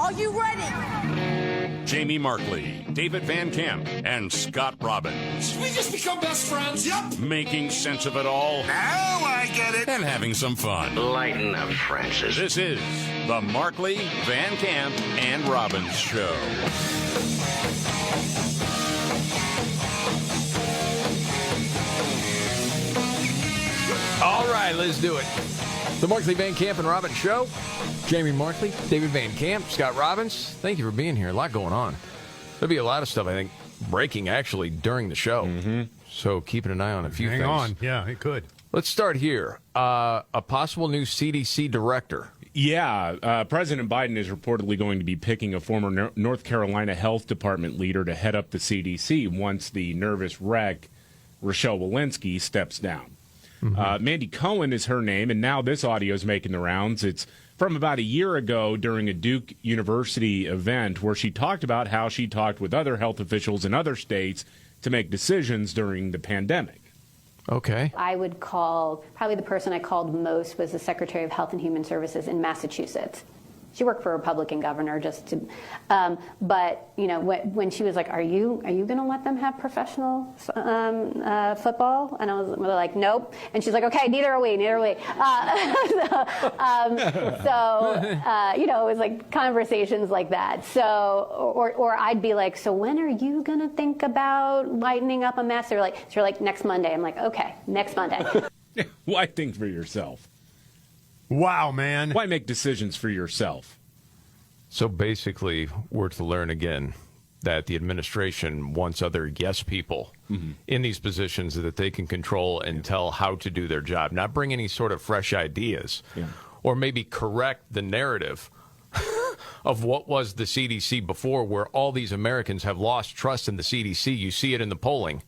Are you ready? Jamie Markley, David Van Camp, and Scott Robbins. We just become best friends. Yep. Making sense of it all. Now I get it. And having some fun. Lighten up, Francis. This is the Markley, Van Camp, and Robbins Show. All right, let's do it. The Markley, Van Camp, and Robbins Show. Jamie Markley, David Van Camp, Scott Robbins. Thank you for being here. A lot going on. There'll be a lot of stuff, I think, breaking actually during the show. Mm-hmm. So keeping an eye on a few things. Hang on. Yeah, it could. Let's start here. A possible new CDC director. Yeah, President Biden is reportedly going to be picking a former North Carolina Health Department leader to head up the CDC once the nervous wreck, Rochelle Walensky, steps down. Mm-hmm. Mandy Cohen is her name, and now this audio is making the rounds. It's from about a year ago during a Duke University event where she talked about how she talked with other health officials in other states to make decisions during the pandemic. Okay. I would call, probably the person I called most was the Secretary of Health and Human Services in Massachusetts. She worked for a Republican governor just to, but you know, when she was like, "Are you going to let them have professional football?" And I was like, "Nope." And she's like, "Okay, neither are we." You know, it was like conversations like that. So, or I'd be like, "So when are you going to think about lightening up a mess?" They're like, "Next Monday." I'm like, "Okay, next Monday." Why think for yourself? Wow, man. Why make decisions for yourself? So basically, we're to learn again that the administration wants other yes people in these positions that they can control and tell how to do their job, not bring any sort of fresh ideas or maybe correct the narrative of what was the CDC before, where all these Americans have lost trust in the CDC. You see it in the polling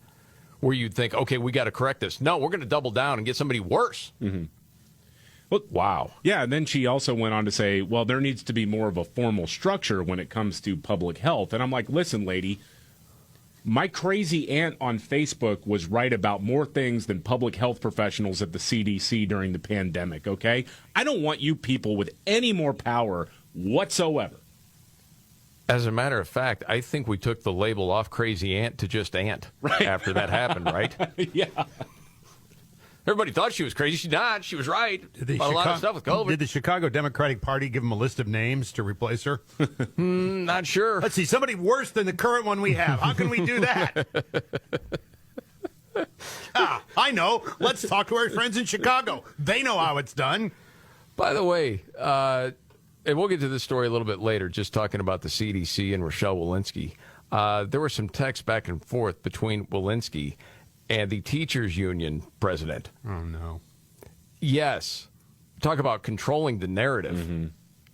where you'd think, okay, we got to correct this. No, we're going to double down and get somebody worse. Mm-hmm. Well, wow. Yeah, and then she also went on to say, well, there needs to be more of a formal structure when it comes to public health. And I'm like, listen, lady, my crazy aunt on Facebook was right about more things than public health professionals at the CDC during the pandemic, okay? I don't want you people with any more power whatsoever. As a matter of fact, I think we took the label off crazy aunt to just aunt after that happened, right? Yeah. Everybody thought she was crazy. She's not. She was right about a lot of stuff with COVID. Did the Chicago Democratic Party give them a list of names to replace her? Not sure. Let's see, somebody worse than the current one we have. How can we do that? I know. Let's talk to our friends in Chicago. They know how it's done. By the way, and we'll get to this story a little bit later, just talking about the CDC and Rochelle Walensky. There were some texts back and forth between Walensky and the teachers union president. Oh, no. Yes. Talk about controlling the narrative. Mm-hmm.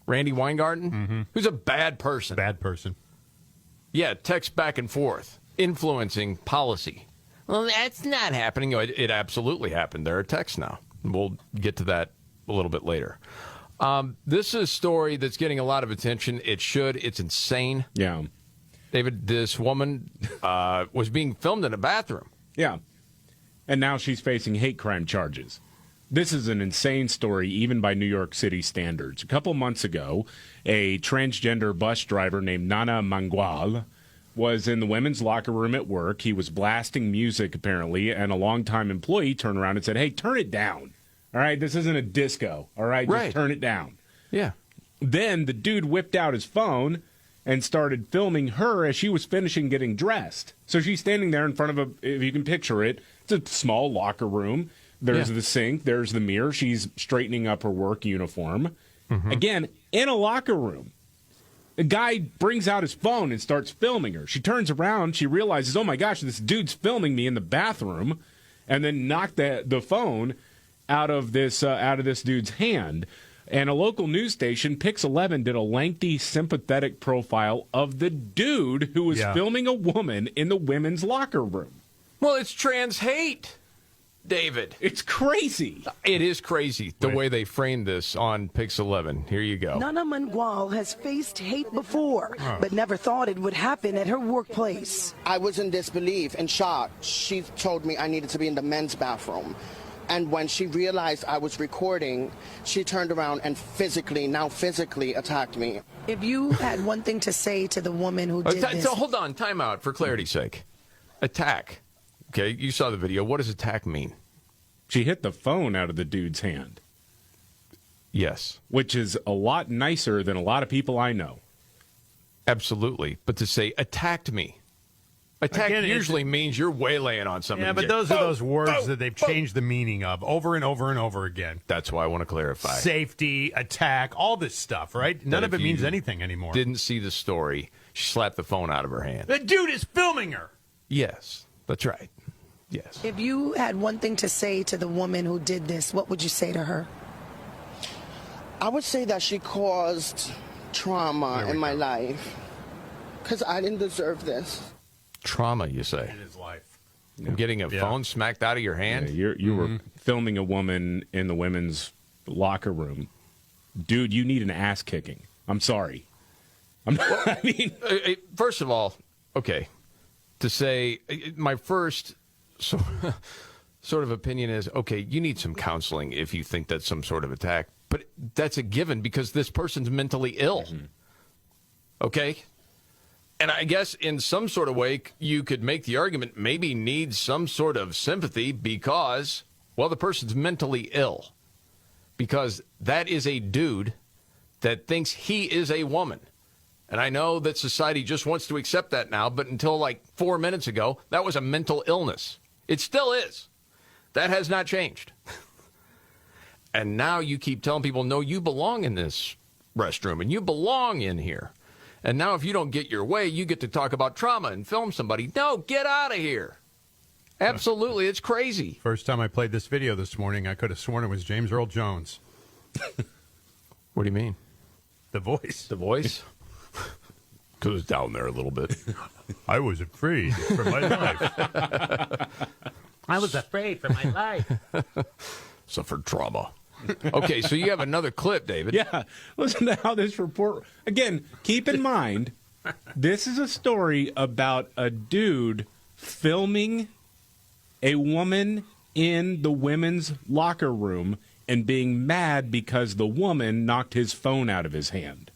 Randy Weingarten, who's a bad person. Bad person. Yeah, text back and forth, influencing policy. Well, that's not happening. It absolutely happened. There are texts now. We'll get to that a little bit later. This is a story that's getting a lot of attention. It should. It's insane. Yeah. David, this woman was being filmed in a bathroom. Yeah. And now she's facing hate crime charges. This is an insane story, even by New York City standards. A couple months ago, a transgender bus driver named Nana Mangual was in the women's locker room at work. He was blasting music, apparently, and a longtime employee turned around and said, "Hey, turn it down. All right, this isn't a disco. All right, just turn it down." Yeah. Then the dude whipped out his phone and started filming her as she was finishing getting dressed. So she's standing there in front of if you can picture it, it's a small locker room. There's the sink, there's the mirror. She's straightening up her work uniform. Mm-hmm. Again, in a locker room. The guy brings out his phone and starts filming her. She turns around, she realizes, oh my gosh, this dude's filming me in the bathroom, and then knocked the phone out of this dude's hand. And a local news station, Pix 11, did a lengthy, sympathetic profile of the dude who was filming a woman in the women's locker room. Well, it's trans hate, David. It's crazy. It is crazy the way they framed this on Pix 11. Here you go. Nana Mangual has faced hate before, but never thought it would happen at her workplace. I was in disbelief and shock. She told me I needed to be in the men's bathroom. And when she realized I was recording, she turned around and physically attacked me. If you had one thing to say to the woman who did this... So hold on, time out for clarity's sake. Attack. Okay, you saw the video. What does attack mean? She hit the phone out of the dude's hand. Yes. Which is a lot nicer than a lot of people I know. Absolutely. But to say attacked me. Attack usually means you're waylaying on somebody. Yeah, but those are those words that they've changed the meaning of over and over and over again. That's why I want to clarify. Safety, attack, all this stuff, right? None of it means anything anymore. Didn't see the story. She slapped the phone out of her hand. The dude is filming her. Yes, that's right. Yes. If you had one thing to say to the woman who did this, what would you say to her? I would say that she caused trauma in my life because I didn't deserve this. Trauma, you say? In his life. Getting a phone smacked out of your hand? Yeah, you were filming a woman in the women's locker room. Dude, you need an ass kicking. I'm sorry. I mean... First of all, okay, to say my first sort of opinion is, okay, you need some counseling if you think that's some sort of attack. But that's a given because this person's mentally ill. Okay? And I guess in some sort of way, you could make the argument maybe needs some sort of sympathy because, well, the person's mentally ill. Because that is a dude that thinks he is a woman. And I know that society just wants to accept that now, but until like 4 minutes ago, that was a mental illness. It still is. That has not changed. And now you keep telling people, no, you belong in this restroom and you belong in here. And now if you don't get your way, you get to talk about trauma and film somebody. No, get out of here. Absolutely, it's crazy. First time I played this video this morning, I could have sworn it was James Earl Jones. What do you mean? The voice. The voice? Because it's down there a little bit. I was afraid for my life. I was afraid for my life. Suffered trauma. Okay, so you have another clip, David. Yeah, listen to how this report... Again, keep in mind, this is a story about a dude filming a woman in the women's locker room and being mad because the woman knocked his phone out of his hand.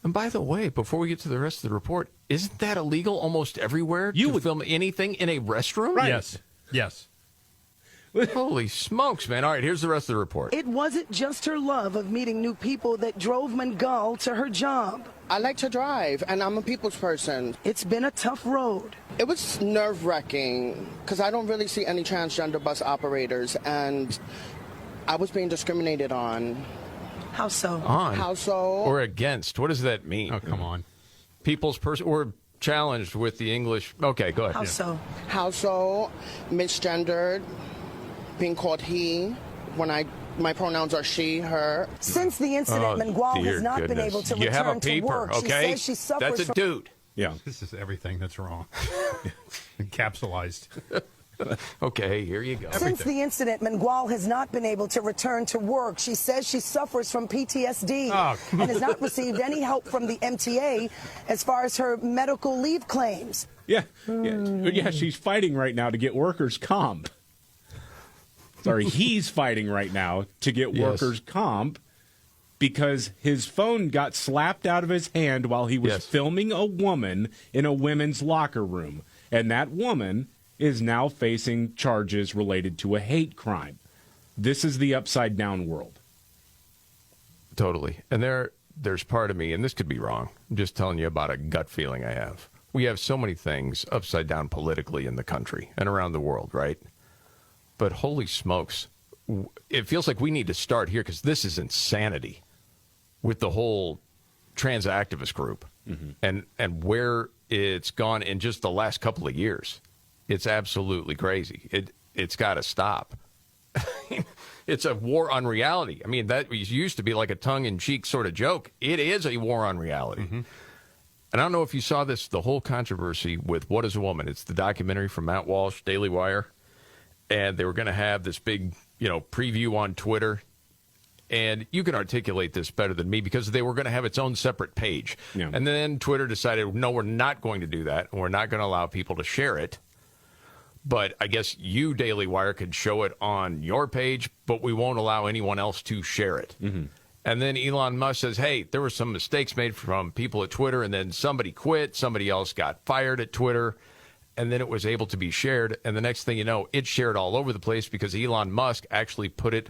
And by the way, before we get to the rest of the report, isn't that illegal almost everywhere? You would film anything in a restroom? Right. Yes. Yes. Holy smokes, man. All right, here's the rest of the report. It wasn't just her love of meeting new people that drove Mangal to her job. I like to drive, and I'm a people's person. It's been a tough road. It was nerve-wracking because I don't really see any transgender bus operators, and I was being discriminated on. How so? On? How so? Or against. What does that mean? Oh, come on. People's person or challenged with the English. Okay, go ahead. How so? How so? Misgendered, being called he when my pronouns are she, her. Since the incident, Mangual has not been able to you have a return to peeper, work. okay? She says she suffers That's a from... dude. Yeah. This is everything that's wrong. Encapsulized. Okay, here you go. Since the incident, Mangual has not been able to return to work. She says she suffers from PTSD and has not received any help from the MTA as far as her medical leave claims. Yeah, she's fighting right now to get workers' comp. Sorry, he's fighting right now to get workers' comp because his phone got slapped out of his hand while he was filming a woman in a women's locker room. And that woman is now facing charges related to a hate crime. This is the upside-down world. Totally. And there's part of me, and this could be wrong, I'm just telling you about a gut feeling I have. We have so many things upside down politically in the country and around the world, right? But holy smokes, it feels like we need to start here because this is insanity with the whole trans activist group and where it's gone in just the last couple of years. It's absolutely crazy. It's got to stop. It's a war on reality. I mean, that used to be like a tongue-in-cheek sort of joke. It is a war on reality. And I don't know if you saw this, the whole controversy with What is a Woman? It's the documentary from Matt Walsh, Daily Wire. And they were going to have this big, preview on Twitter. And you can articulate this better than me because they were going to have its own separate page. Yeah. And then Twitter decided, no, we're not going to do that. And we're not going to allow people to share it. But I guess you, Daily Wire, could show it on your page, but we won't allow anyone else to share it. Mm-hmm. And then Elon Musk says, hey, there were some mistakes made from people at Twitter, and then somebody quit, somebody else got fired at Twitter, and then it was able to be shared. And the next thing you know, it's shared all over the place because Elon Musk actually put it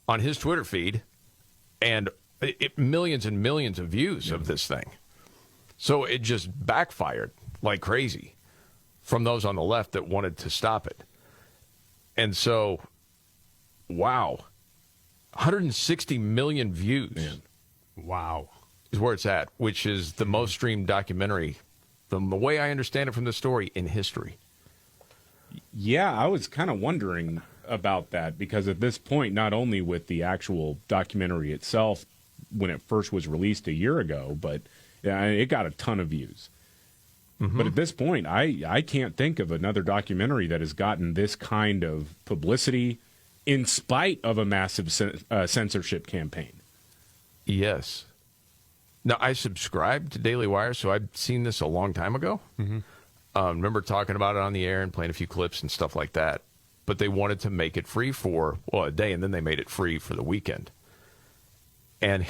on his Twitter feed, and millions and millions of views of this thing. So it just backfired like crazy from those on the left that wanted to stop it. And so, wow, 160 million views. Man. Wow. Is where it's at, which is the most streamed documentary, from the way I understand it from the story, in history. Yeah, I was kind of wondering about that because at this point, not only with the actual documentary itself, when it first was released a year ago, but it got a ton of views. Mm-hmm. But at this point, I can't think of another documentary that has gotten this kind of publicity in spite of a massive censorship campaign. Yes. Now, I subscribed to Daily Wire, so I'd seen this a long time ago. Mm-hmm. Remember talking about it on the air and playing a few clips and stuff like that. But they wanted to make it free for, a day, and then they made it free for the weekend. And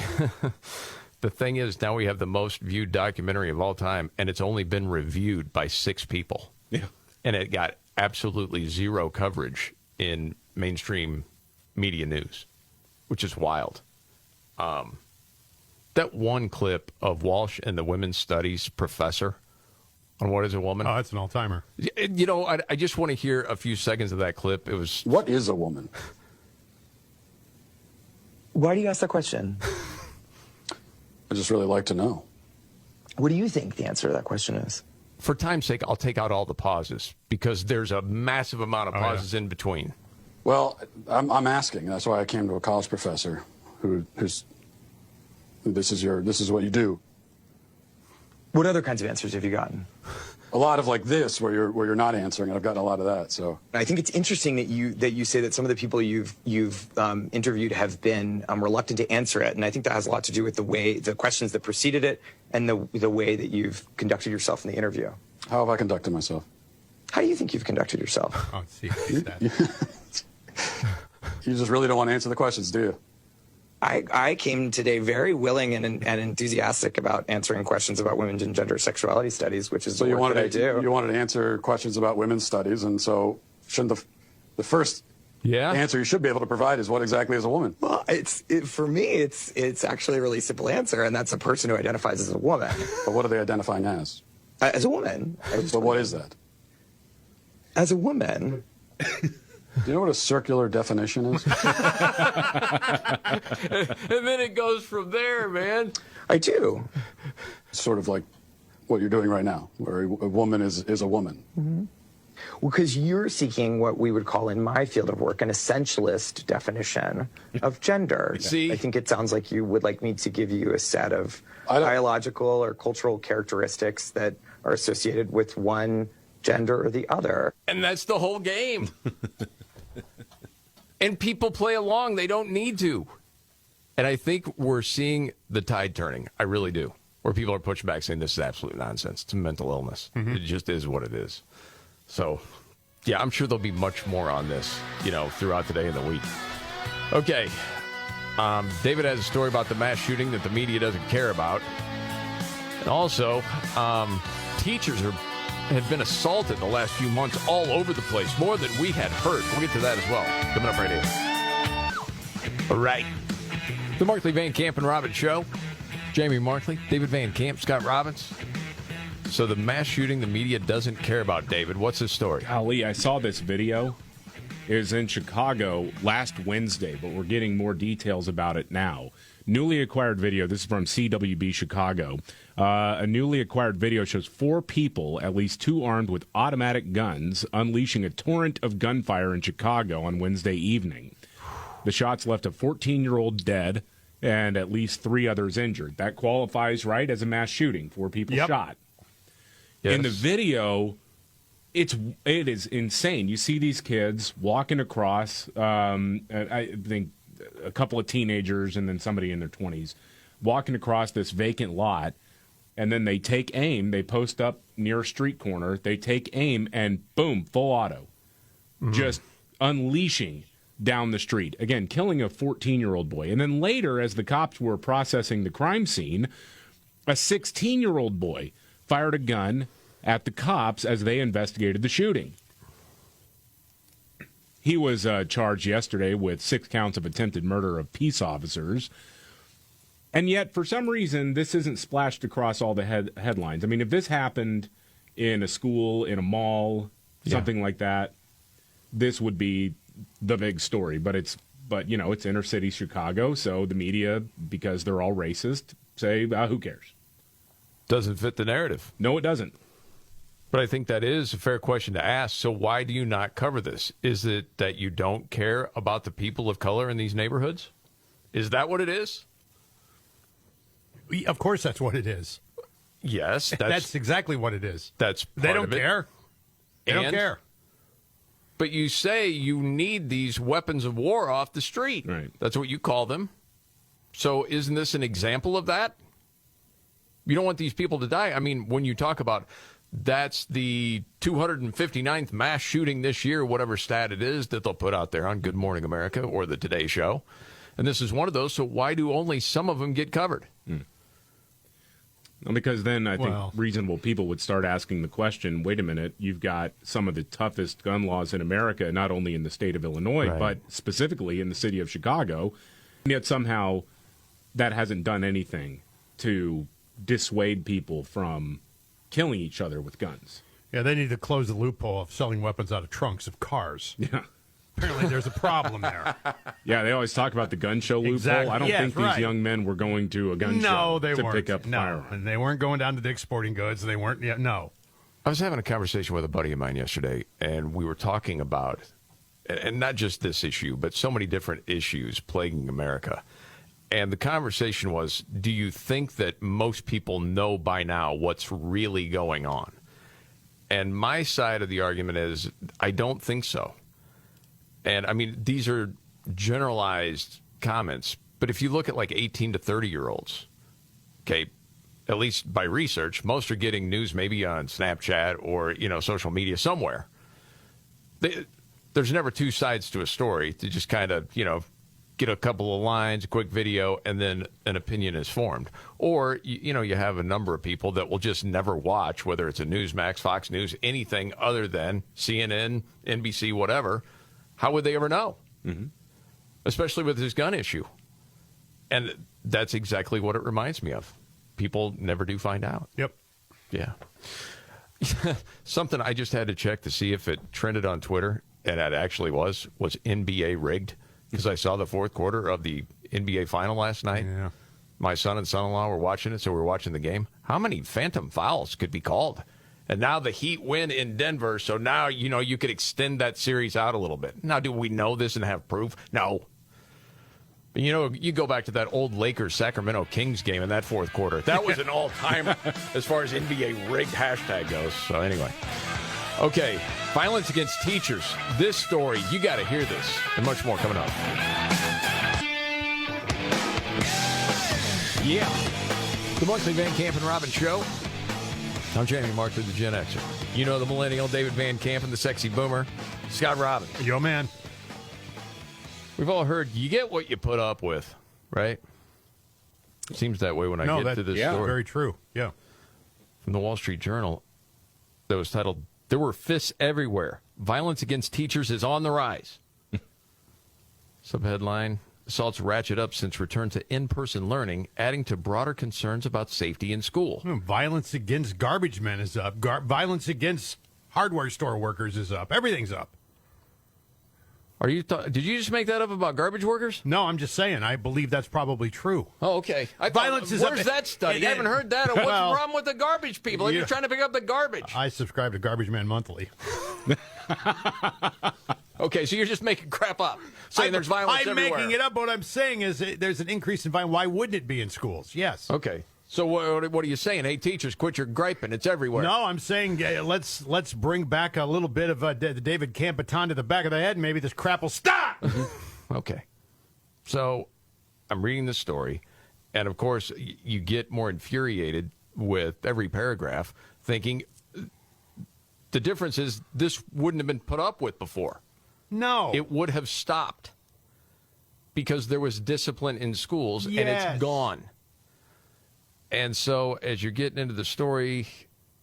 the thing is, now we have the most viewed documentary of all time, and it's only been reviewed by 6 people. Yeah. And it got absolutely zero coverage in mainstream media news, which is wild. That one clip of Walsh and the women's studies professor on What is a Woman? Oh, that's an all-timer. You know, I just want to hear a few seconds of that clip. It was... What is a woman? Why do you ask that question? I just really like to know. What do you think the answer to that question is? For time's sake, I'll take out all the pauses because there's a massive amount of pauses in between. Well, I'm asking. That's why I came to a college professor who's this is what you do. What other kinds of answers have you gotten? A lot of like this, where you're not answering, and I've gotten a lot of that. So I think it's interesting that you say that some of the people you've interviewed have been reluctant to answer it, and I think that has a lot to do with the questions that preceded it and the way that you've conducted yourself in the interview. How have I conducted myself? How do you think you've conducted yourself? Oh, see, you just really don't want to answer the questions, do you? I came today very willing and enthusiastic about answering questions about women's and gender sexuality studies, which is the work that I do. You wanted to answer questions about women's studies, and so shouldn't the first answer you should be able to provide is what exactly is a woman? Well, for me, it's actually a really simple answer, and that's a person who identifies as a woman. But what are they identifying as? As a woman. But what is that? As a woman. Do you know what a circular definition is? And then it goes from there, man. I do. It's sort of like what you're doing right now, where a woman is a woman. Mm-hmm. Well, because you're seeking what we would call in my field of work an essentialist definition of gender. See? I think it sounds like you would like me to give you a set of biological or cultural characteristics that are associated with one gender or the other. And that's the whole game. And people play along. They don't need to. And I think we're seeing the tide turning. I really do. Where people are pushing back saying this is absolute nonsense. It's a mental illness. Mm-hmm. It just is what it is. So, yeah, I'm sure there'll be much more on this, throughout the day and the week. Okay. David has a story about the mass shooting that the media doesn't care about. And also, teachers have been assaulted the last few months all over the place, more than we had heard. We'll get to that as well. Coming up right here. All right. The Markley, Van Camp, and Robbins Show. Jamie Markley, David Van Camp, Scott Robbins. So the mass shooting the media doesn't care about, David. What's the story? Ali, I saw this video. It was in Chicago last Wednesday, but we're getting more details about it now. Newly acquired video. This is from CWB Chicago. A newly acquired video shows 4 people, at least 2 armed with automatic guns, unleashing a torrent of gunfire in Chicago on Wednesday evening. The shots left a 14-year-old dead and at least 3 others injured. That qualifies, right, as a mass shooting. 4 people shot. Yes. In the video, it is insane. You see these kids walking across, I think a couple of teenagers and then somebody in their 20s, walking across this vacant lot, and then they take aim. They post up near a street corner. They take aim, and boom, full auto. just unleashing down the street. Again, killing a 14-year-old boy. And then later, as the cops were processing the crime scene, a 16-year-old boy fired a gun at the cops as they investigated the shooting. He was charged yesterday with 6 counts of attempted murder of peace officers. And yet, for some reason, this isn't splashed across all the headlines. I mean, if this happened in a school, in a mall, something like that, this would be the big story. But it's inner city Chicago, so the media, because they're all racist, say, who cares? Doesn't fit the narrative. No, it doesn't. But I think that is a fair question to ask. So why do you not cover this? Is it that you don't care about the people of color in these neighborhoods? Is that what it is? Of course that's what it is. Yes. That's exactly what it is. That's part They don't of it. care. They don't care. But you say you need these weapons of war off the street. Right. That's what you call them. So isn't this an example of that? You don't want these people to die. I mean, when you talk about that's the 259th mass shooting this year, whatever stat it is that they'll put out there on Good Morning America or the Today Show. And this is one of those, so why do only some of them get covered? Well, because then I think reasonable people would start asking the question, wait a minute, you've got some of the toughest gun laws in America, not only in the state of Illinois, but specifically in the city of Chicago, and yet somehow that hasn't done anything to dissuade people from killing each other with guns. Yeah, they need to close the loophole of selling weapons out of trunks of cars. Yeah. Apparently there's a problem there. Yeah, they always talk about the gun show loophole. Exactly. I don't think these young men were going to a gun show to pick up firearms. And they weren't going down to Dick's Sporting Goods. They weren't, no. I was having a conversation with a buddy of mine yesterday, and we were talking about, and not just this issue, but so many different issues plaguing America. And the conversation was, do you think that most people know by now what's really going on? And my side of the argument is, I don't think so. And, I mean, these are generalized comments. But if you look at, like, 18 to 30-year-olds, okay, at least by research, most are getting news maybe on Snapchat or, social media somewhere. There's never two sides to a story. To just kind of, get a couple of lines, a quick video, and then an opinion is formed. Or, you have a number of people that will just never watch, whether it's a Newsmax, Fox News, anything other than CNN, NBC, whatever. How would they ever know? Mm-hmm. Especially with this gun issue. And that's exactly what it reminds me of. People never do find out. Yep. Yeah. Something I just had to check to see if it trended on Twitter, and it actually was NBA rigged. Because I saw the fourth quarter of the NBA final last night. Yeah. My son and son-in-law were watching it, so we were watching the game. How many phantom fouls could be called? And now the Heat win in Denver, so now, you could extend that series out a little bit. Now, do we know this and have proof? No. But, you go back to that old Lakers-Sacramento Kings game in that fourth quarter. That was an all-timer as far as NBA rigged hashtag goes. So anyway. Okay, violence against teachers. This story, you got to hear this, and much more coming up. Yeah. The Markley, Van Camp, and Robbins Show. I'm Jamie Markley, the Gen Xer. You know the Millennial, David Van Camp, and the Sexy Boomer, Scott Robbins. Yo, man. We've all heard you get what you put up with, right? Seems that way when I get to this story. Very true. Yeah. From the Wall Street Journal that was titled, "There were fists everywhere. Violence against teachers is on the rise." Subheadline, assaults ratchet up since return to in-person learning, adding to broader concerns about safety in school. Violence against garbage men is up. Violence against hardware store workers is up. Everything's up. Are you? Did you just make that up about garbage workers? No, I'm just saying. I believe that's probably true. Oh, okay. Violence is up. Where's that study? I haven't heard that. What's the problem with the garbage people? You're trying to pick up the garbage. I subscribe to Garbage Man Monthly. Okay, so you're just making crap up, saying there's violence everywhere. I'm making it up. What I'm saying is there's an increase in violence. Why wouldn't it be in schools? Yes. Okay. So what are you saying? Hey, teachers, quit your griping. It's everywhere. No, I'm saying let's bring back a little bit of the David Camp baton to the back of the head, and maybe this crap will stop. Okay. So I'm reading this story, and of course you get more infuriated with every paragraph, thinking the difference is this wouldn't have been put up with before. No. It would have stopped because there was discipline in schools, and it's gone. And so as you're getting into the story,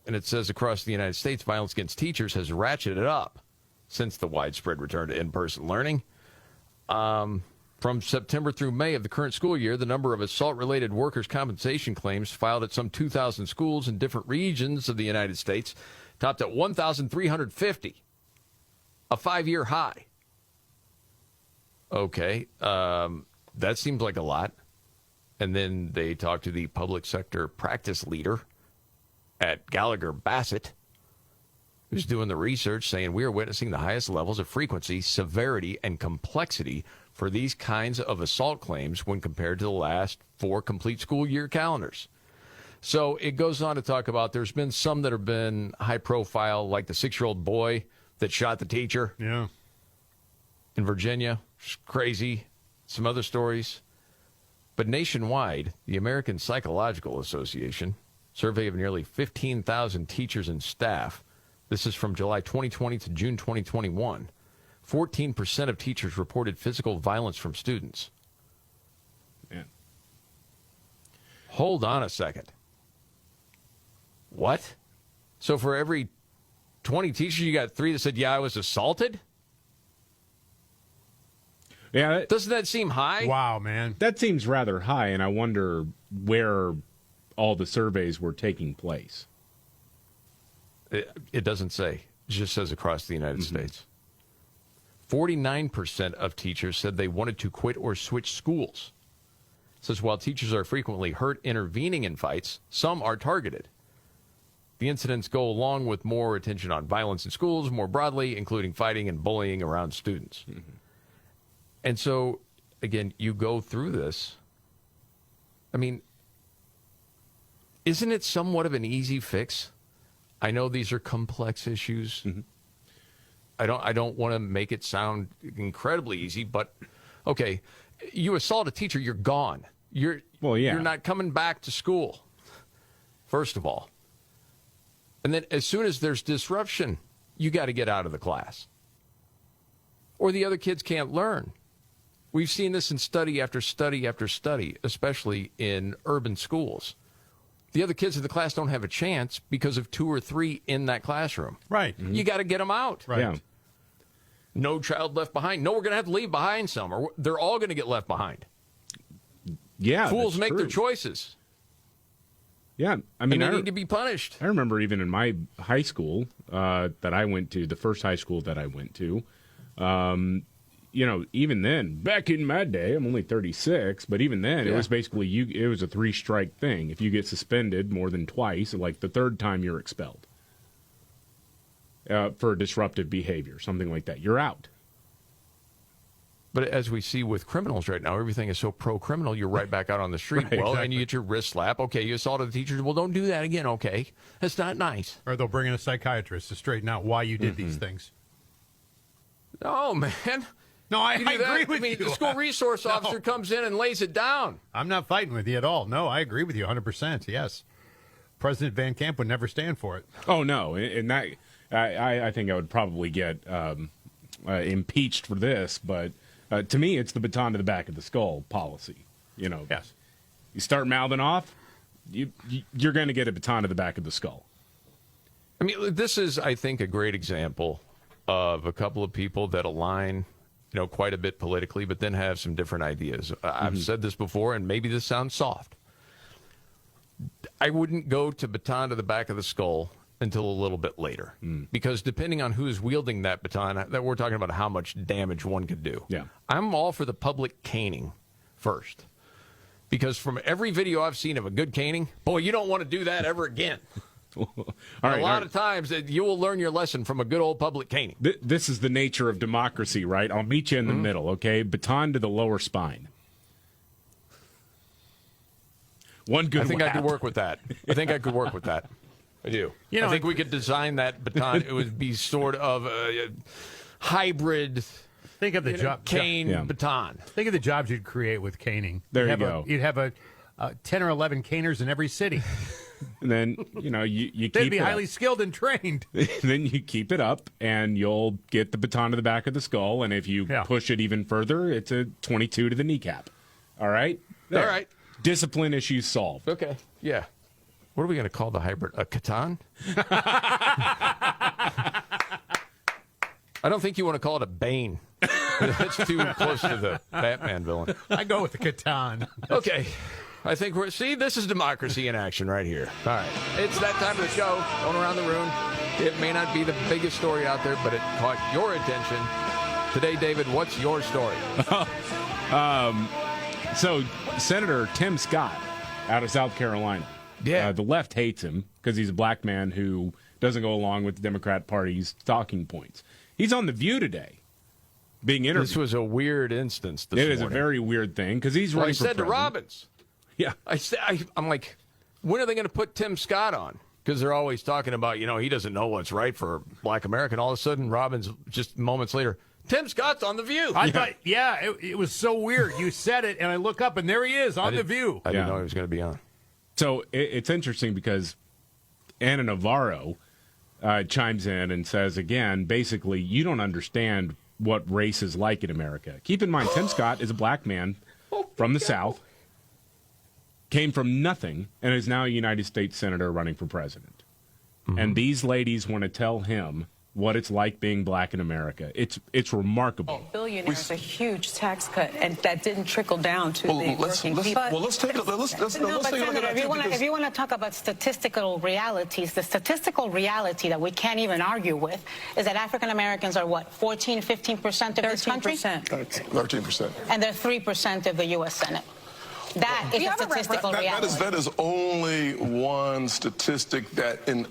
and it says across the United States, violence against teachers has ratcheted up since the widespread return to in-person learning. From September through May of the current school year, the number of assault-related workers' compensation claims filed at some 2,000 schools in different regions of the United States topped at 1,350, a 5-year high. Okay, that seems like a lot. And then they talked to the public sector practice leader at Gallagher Bassett, who's doing the research, saying we are witnessing the highest levels of frequency, severity, and complexity for these kinds of assault claims when compared to the last 4 complete school year calendars. So it goes on to talk about there's been some that have been high profile, like the 6-year-old boy that shot the teacher in Virginia. Crazy. Some other stories. But nationwide, the American Psychological Association, survey of nearly 15,000 teachers and staff, this is from July 2020 to June 2021, 14% of teachers reported physical violence from students. Man. Hold on a second. What? So for every 20 teachers, you got 3 that said, yeah, I was assaulted? Yeah. Doesn't that seem high? Wow, man. That seems rather high, and I wonder where all the surveys were taking place. It doesn't say. It just says across the United States. 49% of teachers said they wanted to quit or switch schools. It says while teachers are frequently hurt intervening in fights, some are targeted. The incidents go along with more attention on violence in schools more broadly, including fighting and bullying around students. And so, again, you go through this. I mean, isn't it somewhat of an easy fix? I know these are complex issues. I don't want to make it sound incredibly easy, but okay, you assault a teacher, you're gone. You're not coming back to school. First of all. And then as soon as there's disruption, you got to get out of the class. Or the other kids can't learn. We've seen this in study after study after study, especially in urban schools. The other kids in the class don't have a chance because of 2 or 3 in that classroom. Right. You got to get them out. Right. Yeah. No child left behind. No, we're going to have to leave behind some, or they're all going to get left behind. Yeah. Fools make true. their choices. Yeah. I mean, and they need to be punished. I remember even in my high school that I went to, the first high school that I went to, even then, back in my day, I'm only 36, but even then, it was basically it was a 3-strike thing. If you get suspended more than twice, like the 3rd time, you're expelled for disruptive behavior, something like that. You're out. But as we see with criminals right now, everything is so pro-criminal, you're right back out on the street. Right, well, exactly. and you get your wrist slap. Okay, you assaulted the teacher. Well, don't do that again, okay? That's not nice. Or they'll bring in a psychiatrist to straighten out why you did these things. Oh, man. No, I agree with you. The school resource officer comes in and lays it down. I'm not fighting with you at all. No, I agree with you 100%. Yes. President Van Camp would never stand for it. Oh, no. And that, I think I would probably get impeached for this, but to me, it's the baton to the back of the skull policy. Yes. You start mouthing off, you're going to get a baton to the back of the skull. I mean, this is, I think, a great example of a couple of people that align quite a bit politically, but then have some different ideas. I've said this before, and maybe this sounds soft. I wouldn't go to baton to the back of the skull until a little bit later, because depending on who's wielding that baton, that we're talking about how much damage one could do. Yeah. I'm all for the public caning first, because from every video I've seen of a good caning, boy, you don't want to do that ever again. A lot of times you will learn your lesson from a good old public caning. This is the nature of democracy, right? I'll meet you in the middle, okay? Baton to the lower spine. One good I think whap. I could work with that. I do. I think we could design that baton. It would be sort of a hybrid. Think of the cane baton. Think of the jobs you'd create with caning. There you go. You'd have 10 or 11 caners in every city. And then, you keep They'd be it highly up. skilled and trained. Then you keep it up, and you'll get the baton to the back of the skull. And if you push it even further, it's a 22 to the kneecap. All right? There. All right. Discipline issues solved. Okay. Yeah. What are we going to call the hybrid? A Catan? I don't think you want to call it a Bane. That's too close to the Batman villain. I go with the Catan. Okay. I think this is democracy in action right here. All right. It's that time of the show, going around the room. It may not be the biggest story out there, but it caught your attention. Today, David, what's your story? So, Senator Tim Scott out of South Carolina. Yeah. The left hates him because he's a black man who doesn't go along with the Democrat Party's talking points. He's on The View today being interviewed. This was a weird instance this morning. It is a very weird thing because he's running for president. I said to Robbins. Yeah. I'm like, when are they going to put Tim Scott on? Because they're always talking about, he doesn't know what's right for black America. And all of a sudden, Robbins, just moments later, Tim Scott's on The View. I thought, it was so weird. You said it, and I look up, and there he is on The View. I didn't know he was going to be on. So it's interesting because Anna Navarro chimes in and says, again, basically, you don't understand what race is like in America. Keep in mind, Tim Scott is a black man from the South, came from nothing, and is now a United States Senator running for president. Mm-hmm. And these ladies want to tell him what it's like being black in America. It's remarkable. Billionaires a huge tax cut, and that didn't trickle down to the working people. Well, let's take a look at that. If you want to talk about statistical realities, the statistical reality that we can't even argue with is that African Americans are what, 14, 15% of this country? 13%. And they're 3% of the U.S. Senate. That is a statistical reality. That is only one statistic that in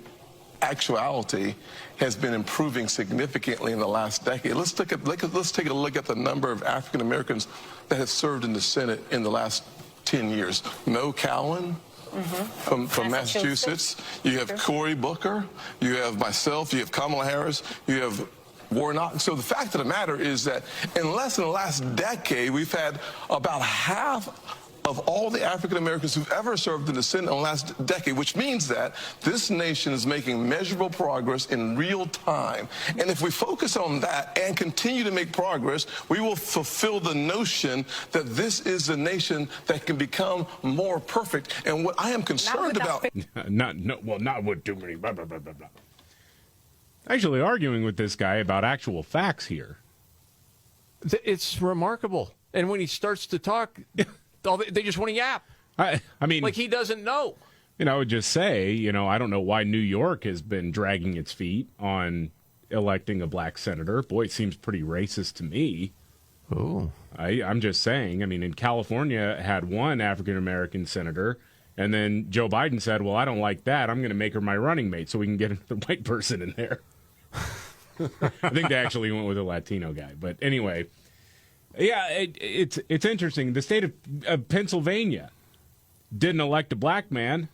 actuality has been improving significantly in the last decade. Let's take a look at the number of African Americans that have served in the Senate in the last 10 years. Mo Cowan from Massachusetts. You have Cory Booker. You have myself. You have Kamala Harris. You have Warnock. So the fact of the matter is that in less than the last decade, we've had about half of all the African Americans who've ever served in the Senate in the last decade, which means that this nation is making measurable progress in real time. And if we focus on that and continue to make progress, we will fulfill the notion that this is a nation that can become more perfect. And what I am concerned about... not with too many... Blah, blah, blah, blah, blah. Actually arguing with this guy about actual facts here. It's remarkable. And when he starts to talk... They just want to yap. I mean, like he doesn't know. I would just say, I don't know why New York has been dragging its feet on electing a black senator. Boy, it seems pretty racist to me. Oh, I'm just saying. I mean, in California, had one African American senator, and then Joe Biden said, "Well, I don't like that. I'm going to make her my running mate so we can get another white person in there." I think they actually went with a Latino guy, but anyway. Yeah, it's interesting. The state of Pennsylvania didn't elect a black man,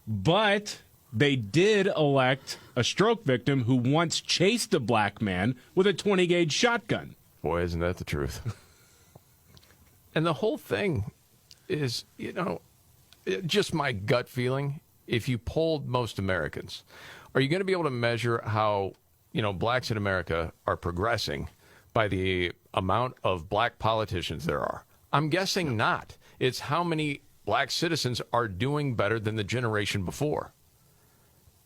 but they did elect a stroke victim who once chased a black man with a 20-gauge shotgun. Boy, isn't that the truth? And the whole thing is, just my gut feeling. If you polled most Americans, are you going to be able to measure how, blacks in America are progressing by the amount of black politicians there are? I'm guessing not. It's how many black citizens are doing better than the generation before.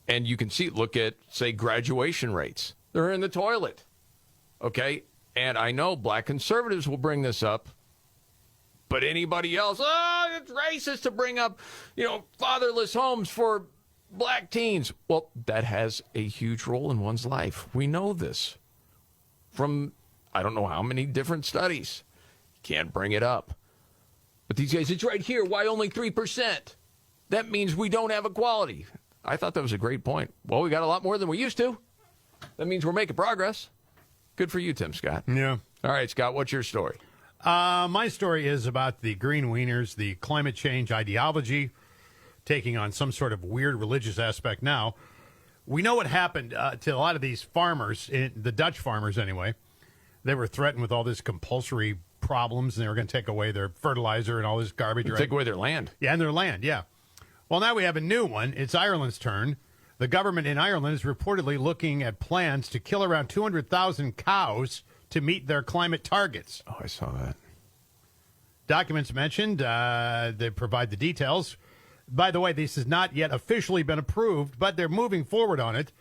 And you can see, look at, say, graduation rates. They're in the toilet. Okay? And I know black conservatives will bring this up, but anybody else, it's racist to bring up, fatherless homes for black teens. Well, that has a huge role in one's life. We know this from I don't know how many different studies. Can't bring it up. But these guys, it's right here. Why only 3%? That means we don't have equality. I thought that was a great point. Well, we got a lot more than we used to. That means we're making progress. Good for you, Tim Scott. Yeah. All right, Scott, what's your story? My story is about the green wieners, the climate change ideology, taking on some sort of weird religious aspect now. We know what happened to a lot of these farmers, the Dutch farmers anyway. They were threatened with all this compulsory problems, and they were going to take away their fertilizer and all this garbage. Right? Take away their land. Yeah, and their land, yeah. Well, now we have a new one. It's Ireland's turn. The government in Ireland is reportedly looking at plans to kill around 200,000 cows to meet their climate targets. Oh, I saw that. Documents mentioned, they provide the details. By the way, this has not yet officially been approved, but they're moving forward on it.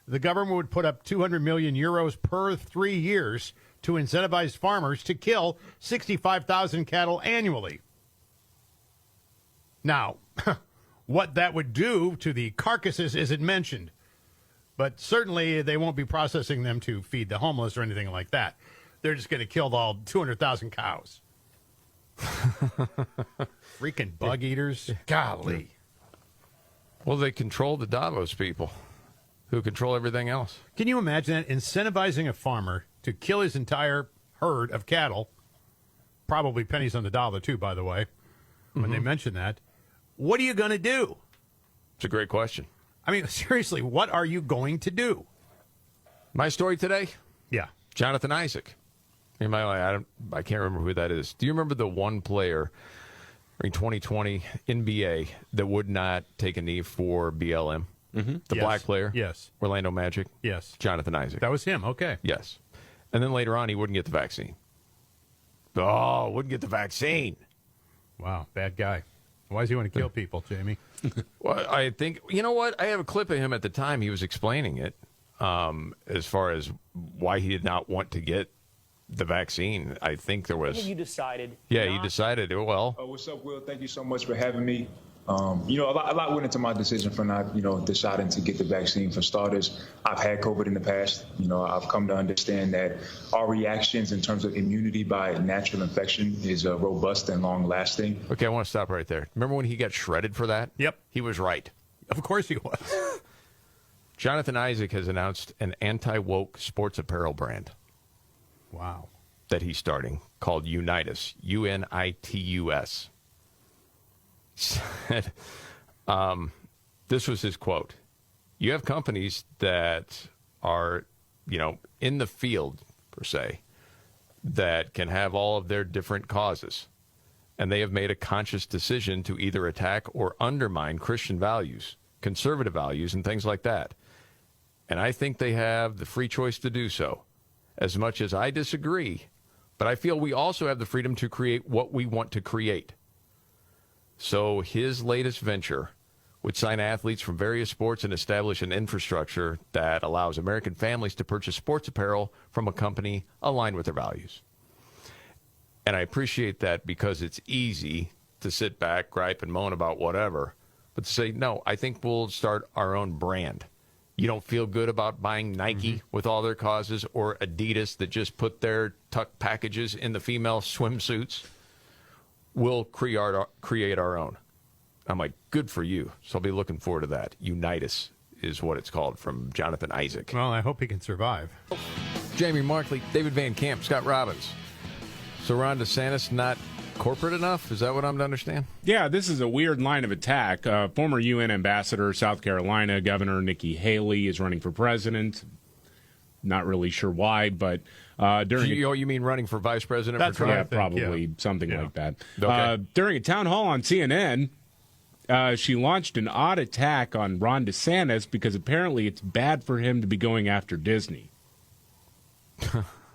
The government would put up 200 million euros per 3 years to incentivize farmers to kill 65,000 cattle annually. Now, what that would do to the carcasses isn't mentioned, but certainly they won't be processing them to feed the homeless or anything like that. They're just going to kill all 200,000 cows. Freaking bug eaters. Golly. Well, they control the Davos people who control everything else. Can you imagine that? Incentivizing a farmer to kill his entire herd of cattle, probably pennies on the dollar, too, by the way, when they mention that. What are you going to do? It's a great question. I mean, seriously, what are you going to do? My story today? Yeah. Jonathan Isaac. I can't remember who that is. Do you remember the one player in 2020 NBA that would not take a knee for BLM? Mm-hmm. The black player? Yes. Orlando Magic? Yes. Jonathan Isaac. That was him. Okay. Yes. And then later on, he wouldn't get the vaccine. Oh, wouldn't get the vaccine. Wow. Bad guy. Why does he want to kill people, Jamie? Well, I think, you know what? I have a clip of him at the time he was explaining it as far as why he did not want to get the vaccine. I think there was. You decided. Yeah, he decided. Well. What's up, Will? Thank you so much for having me. A lot went into my decision for not, deciding to get the vaccine. For starters, I've had COVID in the past. I've come to understand that our reactions in terms of immunity by natural infection is robust and long-lasting. Okay, I want to stop right there. Remember when he got shredded for that? Yep. He was right. Of course he was. Jonathan Isaac has announced an anti-woke sports apparel brand. Wow. That he's starting called Unitus, Unitus. Said, this was his quote. You have companies that are, in the field, per se, that can have all of their different causes. And they have made a conscious decision to either attack or undermine Christian values, conservative values, and things like that. And I think they have the free choice to do so. As much as I disagree, but I feel we also have the freedom to create what we want to create. So his latest venture would sign athletes from various sports and establish an infrastructure that allows American families to purchase sports apparel from a company aligned with their values. And I appreciate that because it's easy to sit back, gripe, and moan about whatever, but to say, no, I think we'll start our own brand. You don't feel good about buying Nike with all their causes or Adidas that just put their tuck packages in the female swimsuits. We'll create our own. I'm like, good for you. So I'll be looking forward to that. Unitus is what it's called, from Jonathan Isaac. Well, I hope he can survive. Jamie Markley, David Van Camp, Scott Robbins. So Ron DeSantis not corporate enough? Is that what I'm to understand? Yeah, this is a weird line of attack. Former UN ambassador, South Carolina Governor Nikki Haley is running for president. Not really sure why, but you mean running for vice president? That's for right. Trump? Probably something like that. Okay. During a town hall on CNN, she launched an odd attack on Ron DeSantis because apparently it's bad for him to be going after Disney.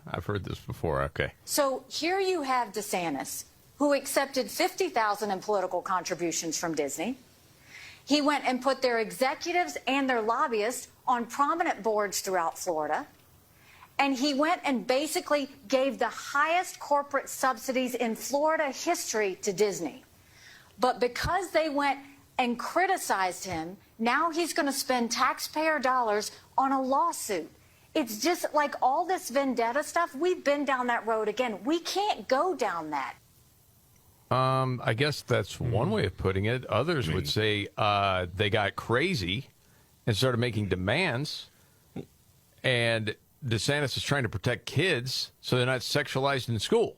I've heard this before. Okay. So here you have DeSantis, who accepted $50,000 in political contributions from Disney. He went and put their executives and their lobbyists on prominent boards throughout Florida. And he went and basically gave the highest corporate subsidies in Florida history to Disney. But because they went and criticized him, now he's going to spend taxpayer dollars on a lawsuit. It's just like all this vendetta stuff. We've been down that road again. We can't go down that. I guess that's one way of putting it. Others would say they got crazy and started making demands, and DeSantis is trying to protect kids so they're not sexualized in school.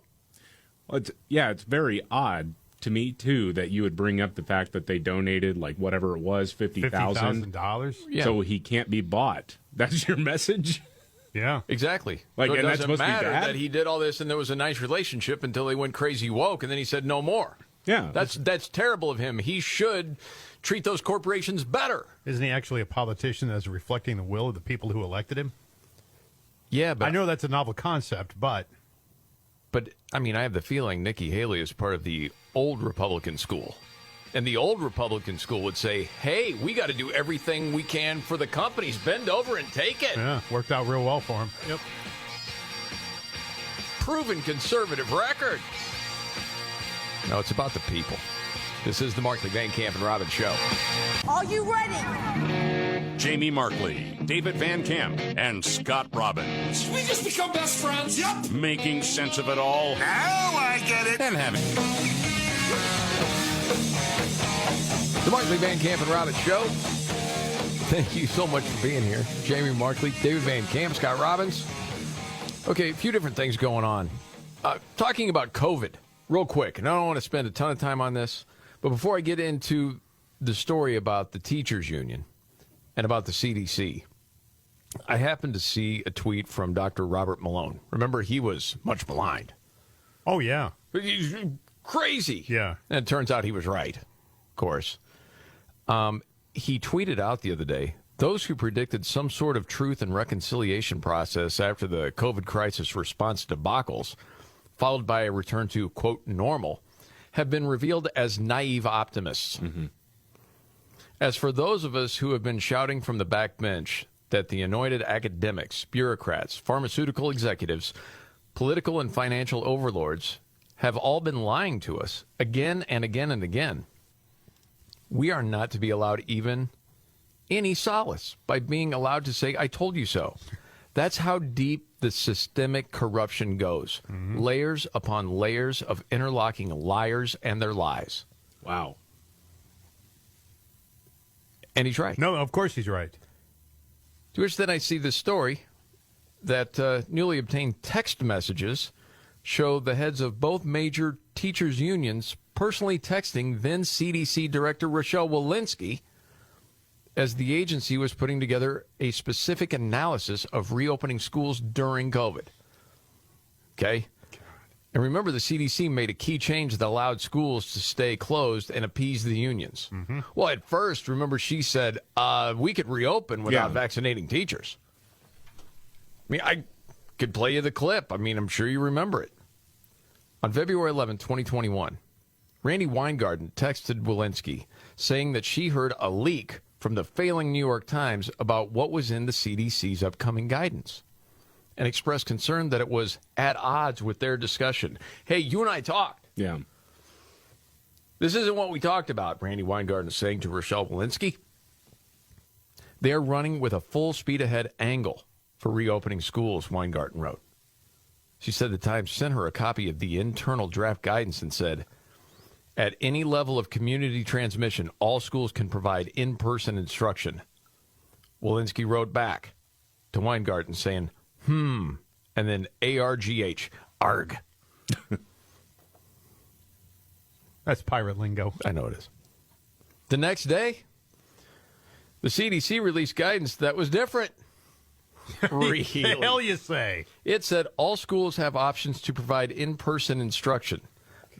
Well, it's very odd to me, too, that you would bring up the fact that they donated, like, whatever it was, $50,000? Yeah. So he can't be bought. That's your message? Yeah. Exactly. Like, so it and that's doesn't supposed to be matter bad? that he did all this and there was a nice relationship until they went crazy woke, and then he said no more. Yeah. That's terrible of him. He should treat those corporations better. Isn't he actually a politician that's reflecting the will of the people who elected him? Yeah, but I know that's a novel concept, but I mean, I have the feeling Nikki Haley is part of the old Republican school. And the old Republican school would say, hey, we got to do everything we can for the companies. Bend over and take it. yeah, worked out real well for him. Yep. Proven conservative record. No, it's about the people. This is the Markley, Van Camp, and Robbins Show. Are you ready? Jamie Markley, David Van Camp, and Scott Robbins. We just become best friends. Yep. Making sense of it all. Now I get it. And having The Markley, Van Camp, and Robbins Show. Thank you so much for being here. Jamie Markley, David Van Camp, Scott Robbins. Okay, a few different things going on. Talking about COVID, real quick, and I don't want to spend a ton of time on this, but before I get into the story about the teachers union and about the CDC, I happened to see a tweet from Dr. Robert Malone. Remember, he was much maligned. Oh, yeah. He's crazy. Yeah. And it turns out he was right, of course. He tweeted out the other day, those who predicted some sort of truth and reconciliation process after the COVID crisis response debacles, followed by a return to, quote, normal, have been revealed as naive optimists. Mm-hmm. As for those of us who have been shouting from the backbench that the anointed academics, bureaucrats, pharmaceutical executives, political and financial overlords have all been lying to us again and again and again, we are not to be allowed even any solace by being allowed to say, I told you so. That's how deep the systemic corruption goes. Mm-hmm. Layers upon layers of interlocking liars and their lies. Wow. And he's right. No, of course he's right. To which then I see this story that newly obtained text messages show the heads of both major teachers' unions personally texting then CDC Director Rochelle Walensky as the agency was putting together a specific analysis of reopening schools during COVID. Okay? And remember, the CDC made a key change that allowed schools to stay closed and appease the unions. Mm-hmm. Well, at first, remember, she said, we could reopen without vaccinating teachers. I mean, I could play you the clip. I mean, I'm sure you remember it. On February 11, 2021, Randy Weingarten texted Walensky saying that she heard a leak from the failing New York Times about what was in the CDC's upcoming guidance and expressed concern that it was at odds with their discussion. Hey, you and I talked. Yeah. This isn't what we talked about, Randy Weingarten is saying to Rochelle Walensky. They're running with a full speed ahead angle for reopening schools, Weingarten wrote. She said the Times sent her a copy of the internal draft guidance and said, at any level of community transmission, all schools can provide in-person instruction. Walensky wrote back to Weingarten saying, and then ARGH, ARG. That's pirate lingo. I know it is. The next day, the CDC released guidance that was different. Really? The hell you say? It said all schools have options to provide in-person instruction.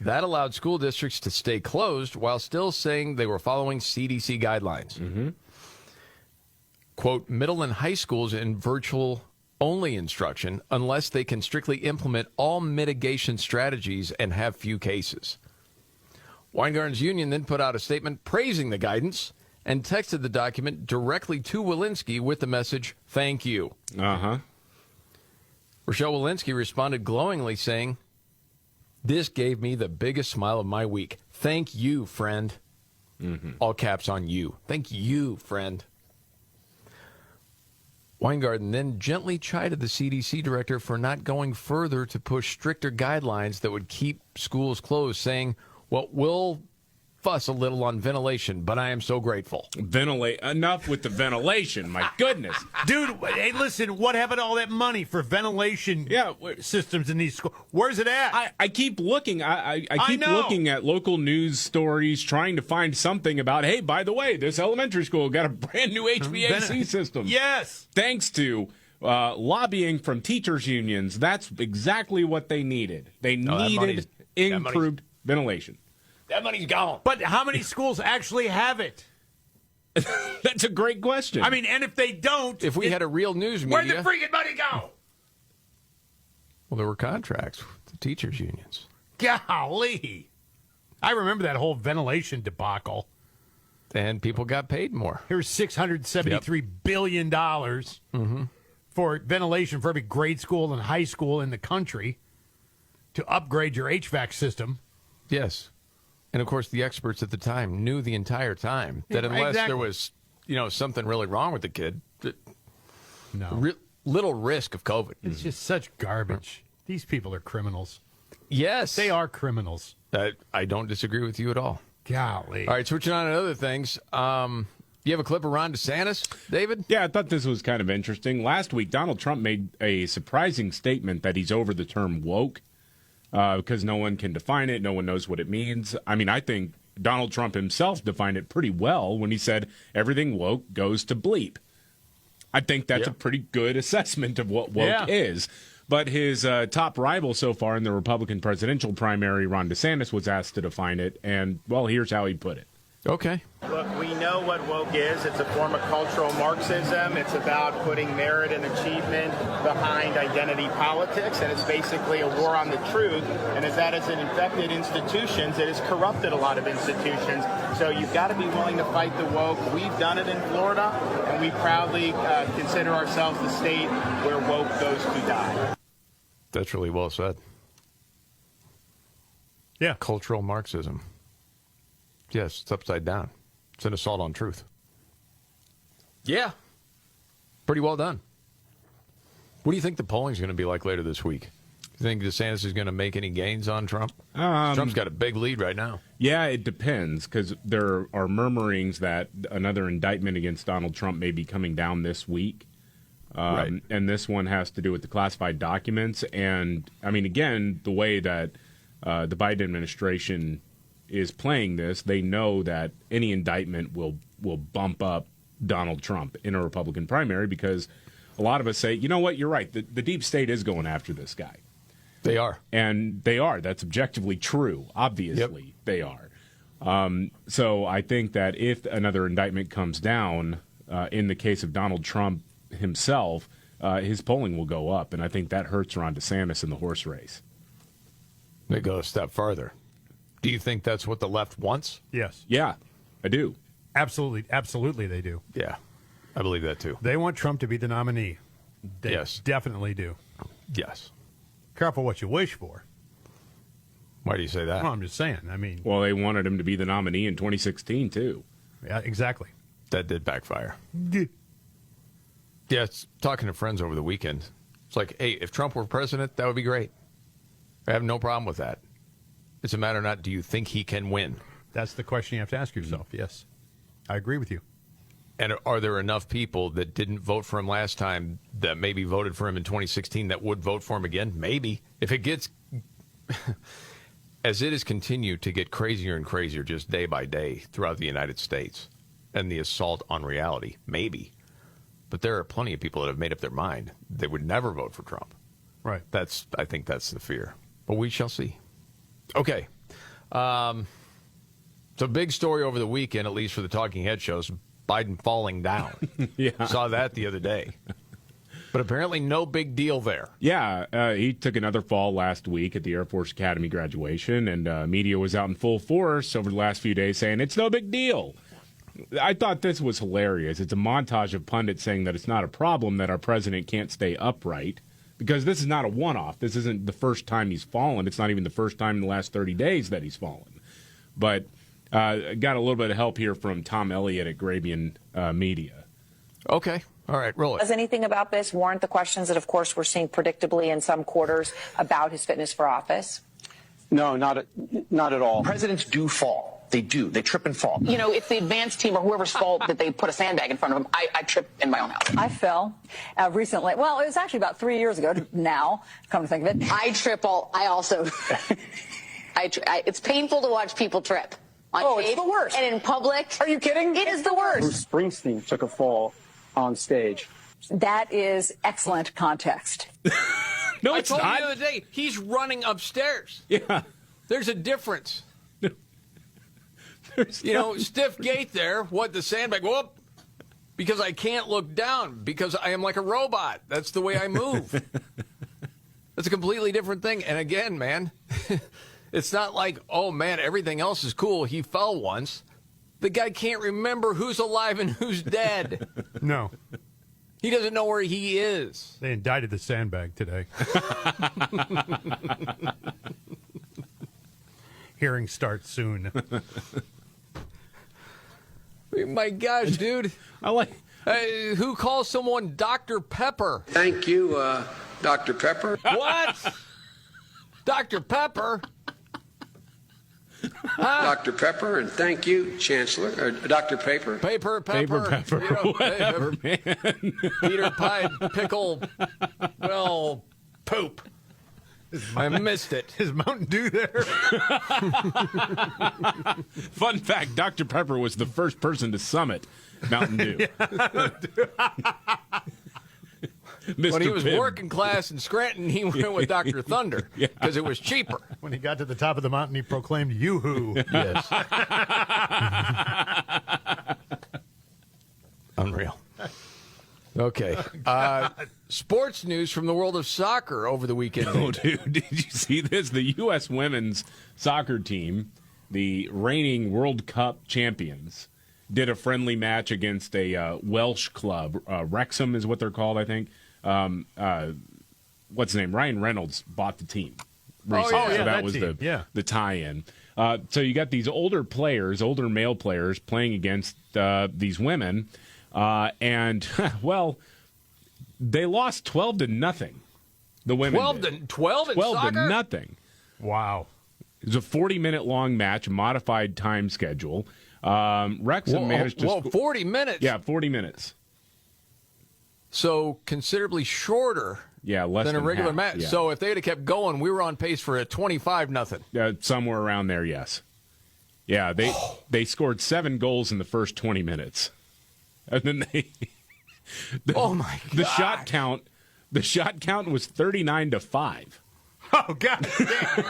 That allowed school districts to stay closed while still saying they were following CDC guidelines. Mm-hmm. Quote, middle and high schools in virtual-only instruction unless they can strictly implement all mitigation strategies and have few cases. Weingarten's union then put out a statement praising the guidance and texted the document directly to Walensky with the message, thank you. Uh-huh. Rochelle Walensky responded glowingly saying, this gave me the biggest smile of my week. Thank you, friend. Mm-hmm. All caps on you. Thank you, friend. Weingarten then gently chided the CDC director for not going further to push stricter guidelines that would keep schools closed, saying, well, we'll fuss a little on ventilation, but I am so grateful. Enough with the ventilation, my goodness. Dude, hey, listen, what happened to all that money for ventilation systems in these schools? Where's it at? I keep looking. I keep looking at local news stories, trying to find something about, hey, by the way, this elementary school got a brand new HVAC system. Yes. Thanks to lobbying from teachers' unions. That's exactly what they needed. They needed improved ventilation. That money's gone. But how many schools actually have it? That's a great question. I mean, and if they don't... If we had a real news media... Where'd the freaking money go? Well, there were contracts with the teachers' unions. Golly. I remember that whole ventilation debacle. And people got paid more. Here's $673 billion for ventilation for every grade school and high school in the country to upgrade your HVAC system. Yes. And, of course, the experts at the time knew the entire time that unless there was, something really wrong with the kid, little risk of COVID. It's just such garbage. These people are criminals. Yes. They are criminals. I don't disagree with you at all. Golly. All right, switching on to other things. You have a clip of Ron DeSantis, David? Yeah, I thought this was kind of interesting. Last week, Donald Trump made a surprising statement that he's over the term woke because no one can define it. No one knows what it means. I mean, I think Donald Trump himself defined it pretty well when he said everything woke goes to bleep. I think that's a pretty good assessment of what woke is. But his top rival so far in the Republican presidential primary, Ron DeSantis, was asked to define it. And, well, here's how he put it. Okay. Look, we know what woke is. It's a form of cultural Marxism. It's about putting merit and achievement behind identity politics, and it's basically a war on the truth. And as that has infected institutions, it has corrupted a lot of institutions. So you've got to be willing to fight the woke. We've done it in Florida, and we proudly consider ourselves the state where woke goes to die. That's really well said. Yeah. Cultural Marxism. Yes, it's upside down. It's an assault on truth. Yeah. Pretty well done. What do you think the polling's going to be like later this week? You think DeSantis is going to make any gains on Trump? Trump's got a big lead right now. Yeah, it depends, because there are murmurings that another indictment against Donald Trump may be coming down this week. Right. And this one has to do with the classified documents. And, I mean, again, the way that the Biden administration is playing this, they know that any indictment will bump up Donald Trump in a Republican primary, because a lot of us say, you know what, you're right. The deep state is going after this guy. They are. And they are. That's objectively true. Obviously, they are. So I think that if another indictment comes down, in the case of Donald Trump himself, his polling will go up. And I think that hurts Ron DeSantis in the horse race. They go a step farther. Do you think that's what the left wants? Yes. Yeah, I do. Absolutely. Absolutely, they do. Yeah, I believe that too. They want Trump to be the nominee. They definitely do. Yes. Careful what you wish for. Why do you say that? Well, I'm just saying. I mean, well, they wanted him to be the nominee in 2016 too. Yeah, exactly. That did backfire. Yeah, talking to friends over the weekend. It's like, hey, if Trump were president, that would be great. I have no problem with that. It's a matter of not, do you think he can win? That's the question you have to ask yourself. Yes. I agree with you. And are there enough people that didn't vote for him last time that maybe voted for him in 2016 that would vote for him again? Maybe. If it gets, as it has continued to get crazier and crazier just day by day throughout the United States, and the assault on reality, maybe. But there are plenty of people that have made up their mind they would never vote for Trump. Right. I think that's the fear. But we shall see. Okay. So big story over the weekend, at least for the Talking Head shows, Biden falling down. Yeah. Saw that the other day. But apparently no big deal there. Yeah, he took another fall last week at the Air Force Academy graduation, and media was out in full force over the last few days saying it's no big deal. I thought this was hilarious. It's a montage of pundits saying that it's not a problem that our president can't stay upright, because this is not a one-off. This isn't the first time he's fallen. It's not even the first time in the last 30 days that he's fallen. But got a little bit of help here from Tom Elliott at Grabian Media. Okay. All right, roll it. Does anything about this warrant the questions that, of course, we're seeing predictably in some quarters about his fitness for office? No, not at all. Presidents do fall. They do. They trip and fall. You know, it's the advance team or whoever's fault that they put a sandbag in front of them. I tripped in my own house. I fell recently. Well, it was actually about 3 years ago now, come to think of it. It's painful to watch people trip. It's the worst. And in public. Are you kidding? It is the worst. Bruce Springsteen took a fall on stage. That is excellent context. No, I it's told not. you the other day, he's running upstairs. Yeah. There's a difference. Stiff gait there. What, the sandbag? Whoop. Because I can't look down. Because I am like a robot. That's the way I move. That's a completely different thing. And again, man, it's not like, oh, man, everything else is cool. He fell once. The guy can't remember who's alive and who's dead. No. He doesn't know where he is. They indicted the sandbag today. Hearing starts soon. My gosh, dude. Who calls someone Dr. Pepper? Thank you, Dr. Pepper. What? Dr. Pepper? Huh? Dr. Pepper, and thank you, Chancellor. Dr. Paper. Pepper. Whatever, man. Peter Pie, pickle, poop. I missed it. Is Mountain Dew there? Fun fact, Dr. Pepper was the first person to summit Mountain Dew. When he was working class in Scranton, he went with Dr. Thunder because it was cheaper. When he got to the top of the mountain, he proclaimed Yoo-hoo. Yes. Unreal. Okay. Sports news from the world of soccer over the weekend. Oh, dude, did you see this? The U.S. women's soccer team, the reigning World Cup champions, did a friendly match against a Welsh club. Wrexham is what they're called, I think. What's his name? Ryan Reynolds bought the team recently, so that was the tie-in. So you got these older male players playing against these women, and well, they lost 12-0. The women 12 to nothing. Wow. It was a 40-minute long match, modified time schedule. Wrexham managed to 40 minutes. Yeah, 40 minutes. So considerably shorter less than a regular half, match. yeah. So if they had kept going, we were on pace for a 25-0. Somewhere around there, yes. Yeah, they scored 7 goals in the first 20 minutes. And then oh my god. The shot count was 39-5. Oh god damn.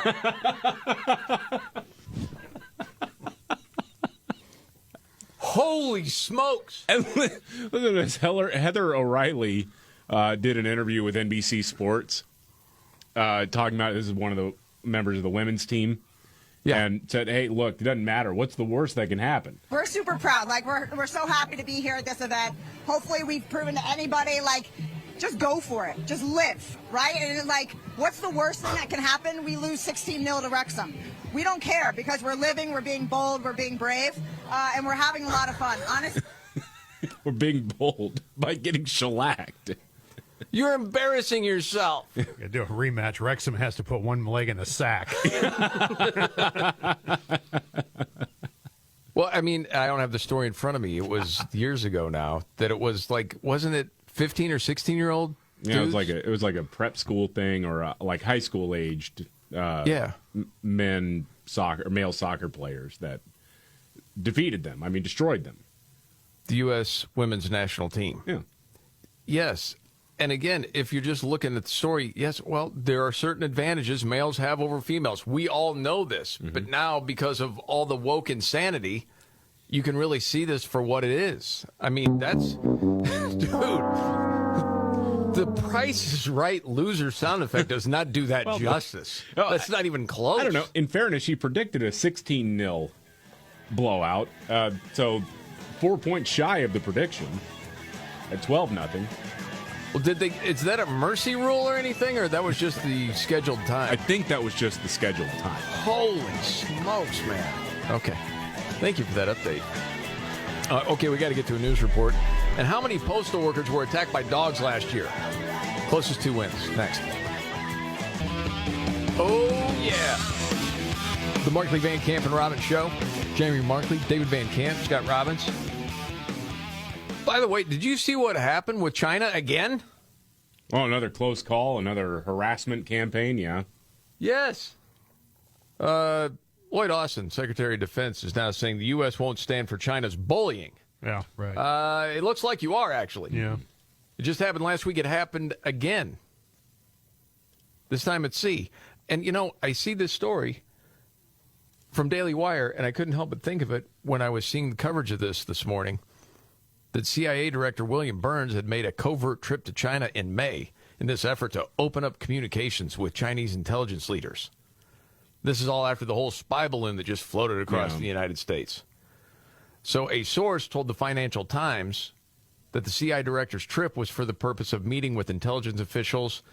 Holy smokes! And look at this. Heather O'Reilly did an interview with NBC Sports talking about, this is one of the members of the women's team, and said, hey, look, it doesn't matter. What's the worst that can happen? We're super proud. Like, we're so happy to be here at this event. Hopefully we've proven to anybody, like, just go for it. Just live, right? And it's like, what's the worst thing that can happen? We lose 16-0 to Wrexham. We don't care because we're living, we're being bold, we're being brave, and we're having a lot of fun. Honestly, We're being bold by getting shellacked. You're embarrassing yourself. You gotta do a rematch. Wrexham has to put one leg in a sack. Well, I mean, I don't have the story in front of me. It was years ago now that it was like, wasn't it 15 or 16-year-old dudes? Yeah, it was like a prep school thing or like high school aged male soccer players that defeated them. I mean, destroyed them. The U.S. women's national team. Yeah. Yes. And again, if you're just looking at the story, yes, well, there are certain advantages males have over females. We all know this. Mm-hmm. But now, because of all the woke insanity, you can really see this for what it is. I mean, that's... Dude, the Price is Right loser sound effect does not do that justice. That's not even close. I don't know. In fairness, she predicted a 16-0 blowout. So 4 points shy of the prediction at 12-0. Well, is that a mercy rule or anything, or that was just the scheduled time? I think that was just the scheduled time. Holy smokes, man. Okay. Thank you for that update. Okay, we got to get to a news report. And how many postal workers were attacked by dogs last year? Closest 2 wins. Next. Oh, yeah. The Markley, Van Camp, and Robbins Show. Jamie Markley, David Van Camp, Scott Robbins. By the way, did you see what happened with China again? Oh, another close call, another harassment campaign, yeah. Yes. Lloyd Austin, Secretary of Defense, is now saying the U.S. won't stand for China's bullying. Yeah, right. It looks like you are, actually. Yeah. It just happened last week. It happened again. This time at sea. And, you know, I see this story from Daily Wire, and I couldn't help but think of it when I was seeing the coverage of this morning, that CIA Director William Burns had made a covert trip to China in May in this effort to open up communications with Chinese intelligence leaders. This is all after the whole spy balloon that just floated across the United States. So a source told the Financial Times that the CIA director's trip was for the purpose of meeting with intelligence officials,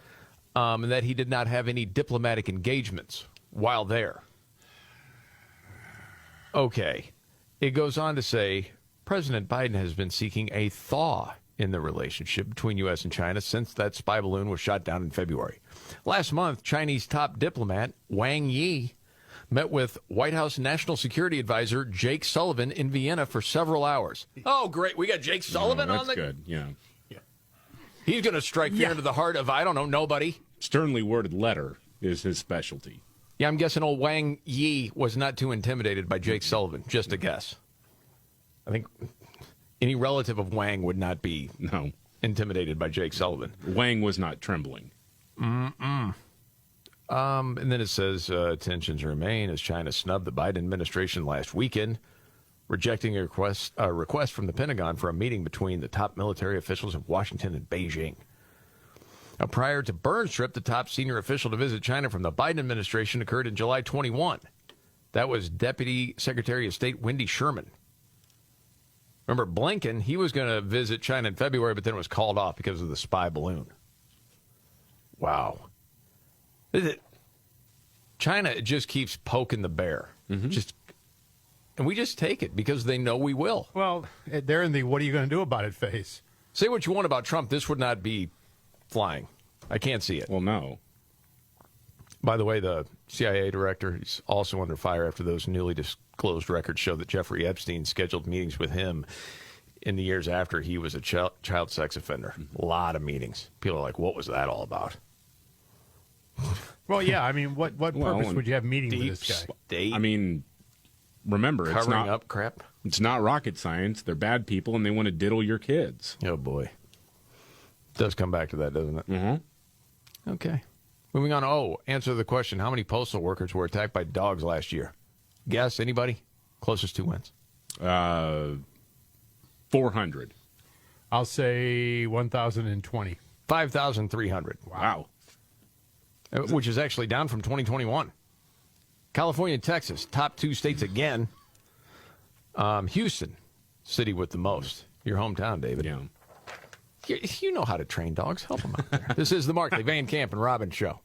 and that he did not have any diplomatic engagements while there. Okay. It goes on to say, President Biden has been seeking a thaw in the relationship between U.S. and China since that spy balloon was shot down in February. Last month, Chinese top diplomat Wang Yi met with White House National Security Advisor Jake Sullivan in Vienna for several hours. Oh, great. We got Jake Sullivan on the... That's good, yeah. He's going to strike fear into the heart of, I don't know, nobody. Sternly worded letter is his specialty. Yeah, I'm guessing old Wang Yi was not too intimidated by Jake Sullivan. Just a guess. I think any relative of Wang would not be intimidated by Jake Sullivan. Wang was not trembling. And then it says tensions remain as China snubbed the Biden administration last weekend, rejecting a request from the Pentagon for a meeting between the top military officials of Washington and Beijing. Now, prior to Burns' trip, the top senior official to visit China from the Biden administration occurred in July 21. That was Deputy Secretary of State Wendy Sherman. Remember, Blinken, he was going to visit China in February, but then was called off because of the spy balloon. Wow. China just keeps poking the bear. And we just take it because they know we will. Well, they're in the what are you going to do about it phase. Say what you want about Trump. This would not be flying. I can't see it. Well, no. By the way, the CIA director is also under fire after those newly disclosed records show that Jeffrey Epstein scheduled meetings with him in the years after he was a child sex offender. A lot of meetings. People are like, what was that all about? Well, yeah, I mean, what purpose would you have meeting with this guy? I mean, remember, it's Covering not up crap. It's not rocket science. They're bad people, and they want to diddle your kids. Oh, boy. Does come back to that, doesn't it? Okay. Moving on. Oh, answer the question. How many postal workers were attacked by dogs last year? Guess, anybody? Closest 2 wins. 400. I'll say 1,020. 5,300. Wow. Which is actually down from 2021. California and Texas, top two states again. Houston, city with the most. Your hometown, David. Yeah. You know how to train dogs. Help them out there. This is the Markley, Van Camp, and Robbins show.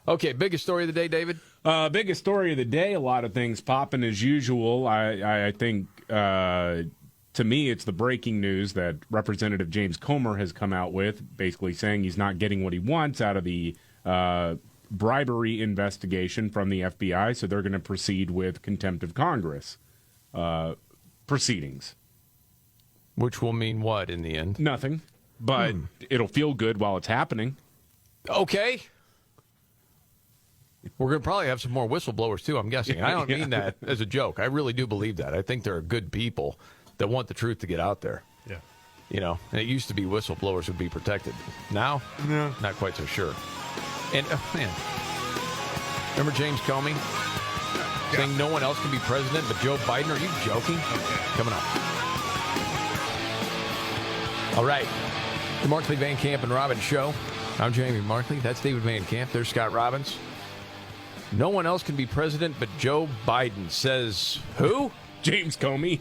Okay, biggest story of the day, David? Biggest story of the day, a lot of things popping as usual. I think, to me, it's the breaking news that Representative James Comer has come out with, basically saying he's not getting what he wants out of the bribery investigation from the FBI, so they're going to proceed with contempt of Congress proceedings. Which will mean what in the end? Nothing, but it'll feel good while it's happening. Okay. We're going to probably have some more whistleblowers, too, I'm guessing. I don't mean that as a joke. I really do believe that. I think there are good people that want the truth to get out there. Yeah. You know, and it used to be whistleblowers would be protected. Now, not quite so sure. And, man, remember James Comey saying no one else can be president but Joe Biden? Are you joking? Coming up. All right. The Markley, Van Camp, and Robbins show. I'm Jamie Markley. That's David Van Camp. There's Scott Robbins. No one else can be president but Joe Biden, says who? James Comey.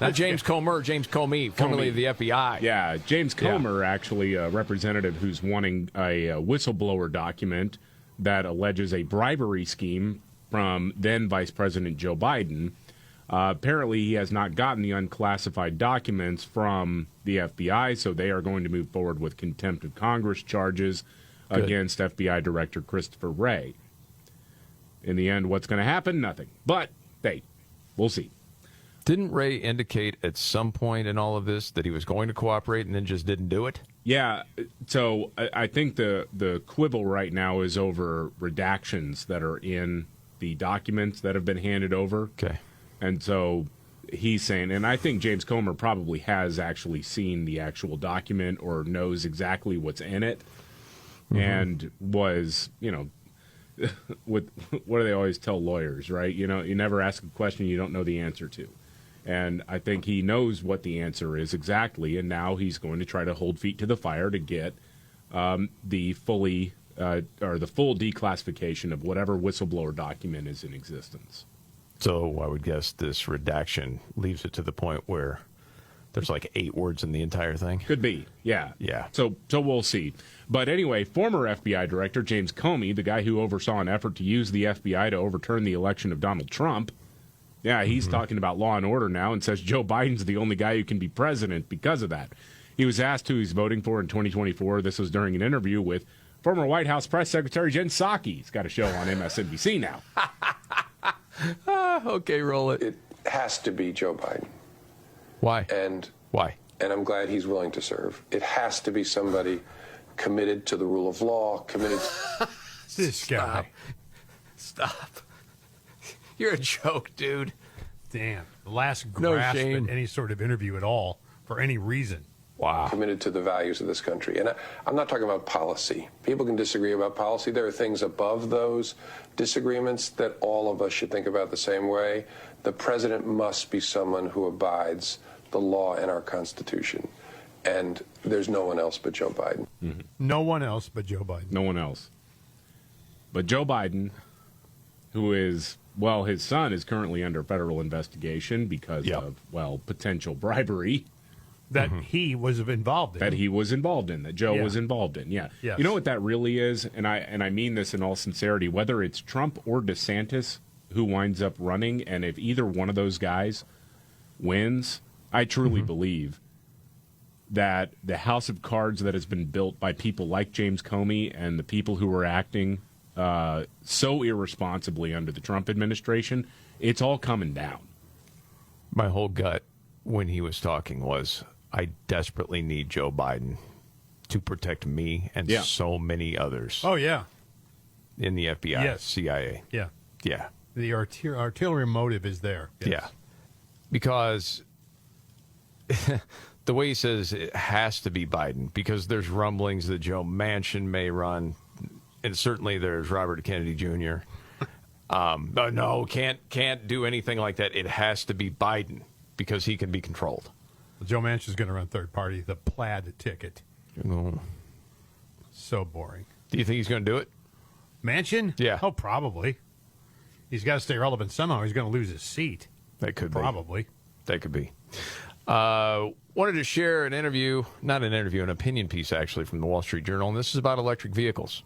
Not James Comer, James Comey, formerly of the FBI. Yeah, James Comer, actually a representative who's wanting a whistleblower document that alleges a bribery scheme from then Vice President Joe Biden. Apparently, he has not gotten the unclassified documents from the FBI, so they are going to move forward with contempt of Congress charges against FBI Director Christopher Wray. In the end, what's going to happen? Nothing. But, hey, we'll see. Didn't Wray indicate at some point in all of this that he was going to cooperate and then just didn't do it? Yeah, so I think the quibble right now is over redactions that are in the documents that have been handed over. Okay. And so he's saying, and I think James Comer probably has actually seen the actual document or knows exactly what's in it and was, what do they always tell lawyers, right? You never ask a question you don't know the answer to. And I think he knows what the answer is exactly, and now he's going to try to hold feet to the fire to get the full declassification of whatever whistleblower document is in existence. So I would guess this redaction leaves it to the point where there's like 8 words in the entire thing. Could be, yeah. Yeah. So we'll see. But anyway, former FBI Director James Comey, the guy who oversaw an effort to use the FBI to overturn the election of Donald Trump, yeah, he's talking about law and order now and says Joe Biden's the only guy who can be president because of that. He was asked who he's voting for in 2024. This was during an interview with former White House Press Secretary Jen Psaki. He's got a show on MSNBC now. Okay, roll it. It has to be Joe Biden. Why? Why? And I'm glad he's willing to serve. It has to be somebody committed to the rule of law, committed. This guy. Stop. You're a joke, dude. Damn. The last No grasp shame. at any sort of interview at all for any reason. Wow. Committed to the values of this country. And I'm not talking about policy. People can disagree about policy. There are things above those disagreements that all of us should think about the same way. The president must be someone who abides the law and our Constitution. And there's no one else but Joe Biden. Mm-hmm. No one else but Joe Biden. No one else. But Joe Biden, who is, well, his son is currently under federal investigation because of, well, potential bribery. That he was involved in. That he was involved in, that Joe Yeah. was involved in, yeah. Yes. You know what that really is? And I mean this in all sincerity, whether it's Trump or DeSantis who winds up running, and if either one of those guys wins, I truly believe that the house of cards that has been built by people like James Comey and the people who are acting so irresponsibly under the Trump administration, it's all coming down. My whole gut when he was talking was, I desperately need Joe Biden to protect me and so many others. Oh, yeah. In the FBI, Yes. CIA. Yeah. Yeah. The artillery motive is there. Yes. Yeah. Because the way he says it has to be Biden, because there's rumblings that Joe Manchin may run, and certainly there's Robert Kennedy Jr. But no, can't do anything like that. It has to be Biden because he can be controlled. Well, Joe Manchin's going to run third party, the plaid ticket. Oh. So boring. Do you think he's going to do it? Manchin? Yeah. Oh, probably. He's got to stay relevant somehow. He's going to lose his seat. That could be. Probably. That could be. Wanted to share an interview, not an interview, an opinion piece actually from the Wall Street Journal, and this is about electric vehicles.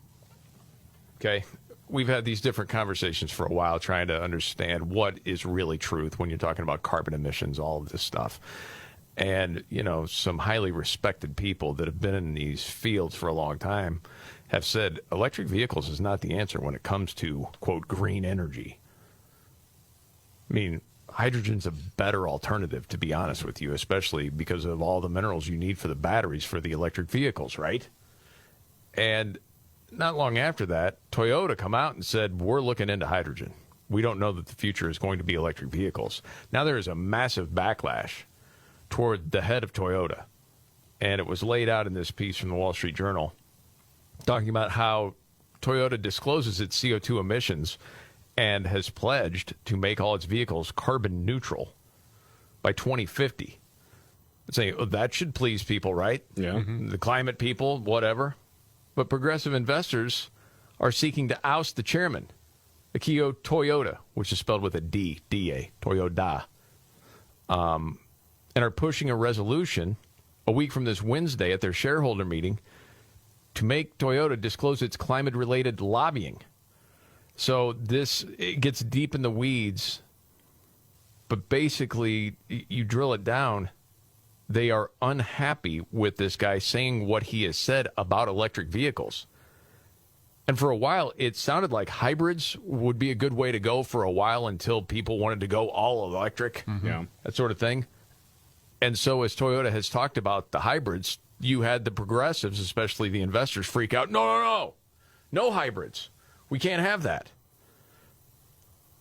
Okay. We've had these different conversations for a while trying to understand what is really truth when you're talking about carbon emissions, all of this stuff. And, you know, some highly respected people that have been in these fields for a long time have said electric vehicles is not the answer when it comes to, quote, green energy. I mean, hydrogen's a better alternative, to be honest with you, especially because of all the minerals you need for the batteries for the electric vehicles, right? And not long after that, Toyota come out and said, we're looking into hydrogen. We don't know that the future is going to be electric vehicles. Now there is a massive backlash toward the head of Toyota. And it was laid out in this piece from the Wall Street Journal talking about how Toyota discloses its CO2 emissions and has pledged to make all its vehicles carbon neutral by 2050. Saying, oh, that should please people, right? Yeah. The climate people, whatever. But progressive investors are seeking to oust the chairman, Akio Toyoda, which is spelled with a D, D-A, Toyoda, and are pushing a resolution a week from this Wednesday at their shareholder meeting to make Toyota disclose its climate-related lobbying. So it gets deep in the weeds, but basically, you drill it down, they are unhappy with this guy saying what he has said about electric vehicles. And for a while, it sounded like hybrids would be a good way to go for a while until people wanted to go all electric, that sort of thing. And so as Toyota has talked about the hybrids, you had the progressives, especially the investors, freak out. No hybrids. We can't have that.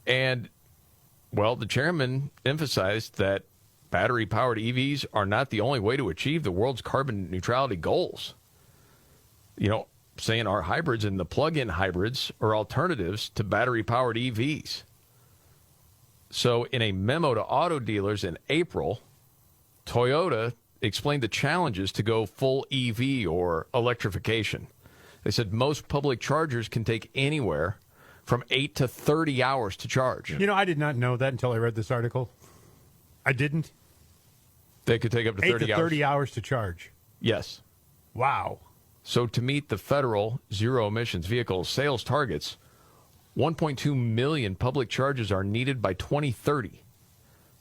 And, well, the chairman emphasized that battery-powered EVs are not the only way to achieve the world's carbon neutrality goals. You know, saying our hybrids and the plug-in hybrids are alternatives to battery-powered EVs. So in a memo to auto dealers in April, Toyota explained the challenges to go full EV or electrification. They said most public chargers can take anywhere from 8 to 30 hours to charge. You know, I did not know that until I read this article. I didn't. They could take up to 30 hours. 8 to 30 hours to charge. Yes. Wow. So to meet the federal zero-emissions vehicle sales targets, 1.2 million public chargers are needed by 2030.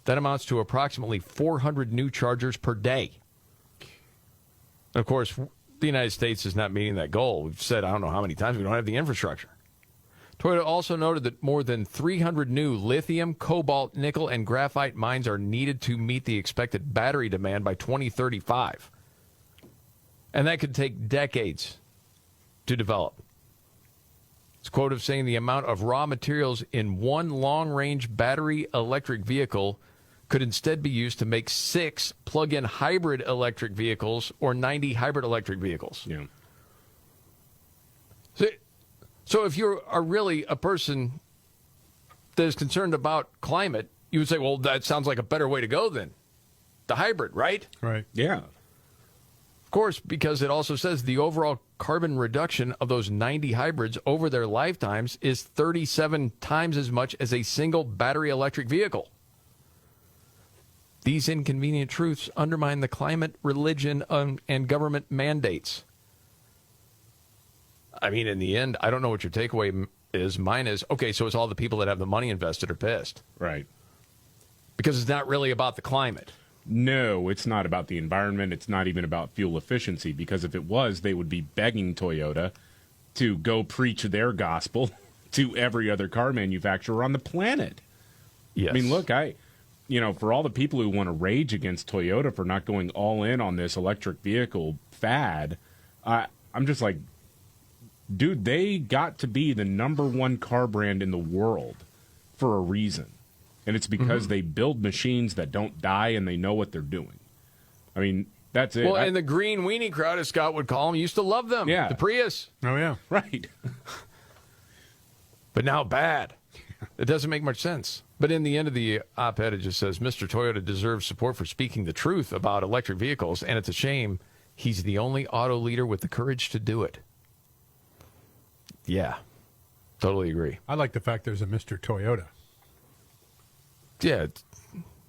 That amounts to approximately 400 new chargers per day. And of course, the United States is not meeting that goal. We've said, I don't know how many times, we don't have the infrastructure. Toyota also noted that more than 300 new lithium, cobalt, nickel, and graphite mines are needed to meet the expected battery demand by 2035. And that could take decades to develop. It's quoted saying the amount of raw materials in one long-range battery electric vehicle could instead be used to make 6 plug-in hybrid electric vehicles or 90 hybrid electric vehicles. Yeah. So if you are really a person that is concerned about climate, you would say, well, that sounds like a better way to go than the hybrid, right? Right. Yeah. Of course, because it also says the overall carbon reduction of those 90 hybrids over their lifetimes is 37 times as much as a single battery electric vehicle. These inconvenient truths undermine the climate, religion, and government mandates. I mean, in the end, I don't know what your takeaway is. Mine is, okay, so it's all the people that have the money invested are pissed. Right. Because it's not really about the climate. No, it's not about the environment. It's not even about fuel efficiency, because if it was, they would be begging Toyota to go preach their gospel to every other car manufacturer on the planet. Yes. I mean, look, for all the people who want to rage against Toyota for not going all in on this electric vehicle fad, I'm just like, dude, they got to be the #1 car brand in the world for a reason. And it's because they build machines that don't die and they know what they're doing. I mean, that's it. Well, and the green weenie crowd, as Scott would call them, used to love them. Yeah. The Prius. Oh, yeah. Right. But now bad. It doesn't make much sense. But in the end of the op-ed, it just says, Mr. Toyota deserves support for speaking the truth about electric vehicles, and it's a shame he's the only auto leader with the courage to do it. Yeah, totally agree. I like the fact there's a Mr. Toyota. Yeah.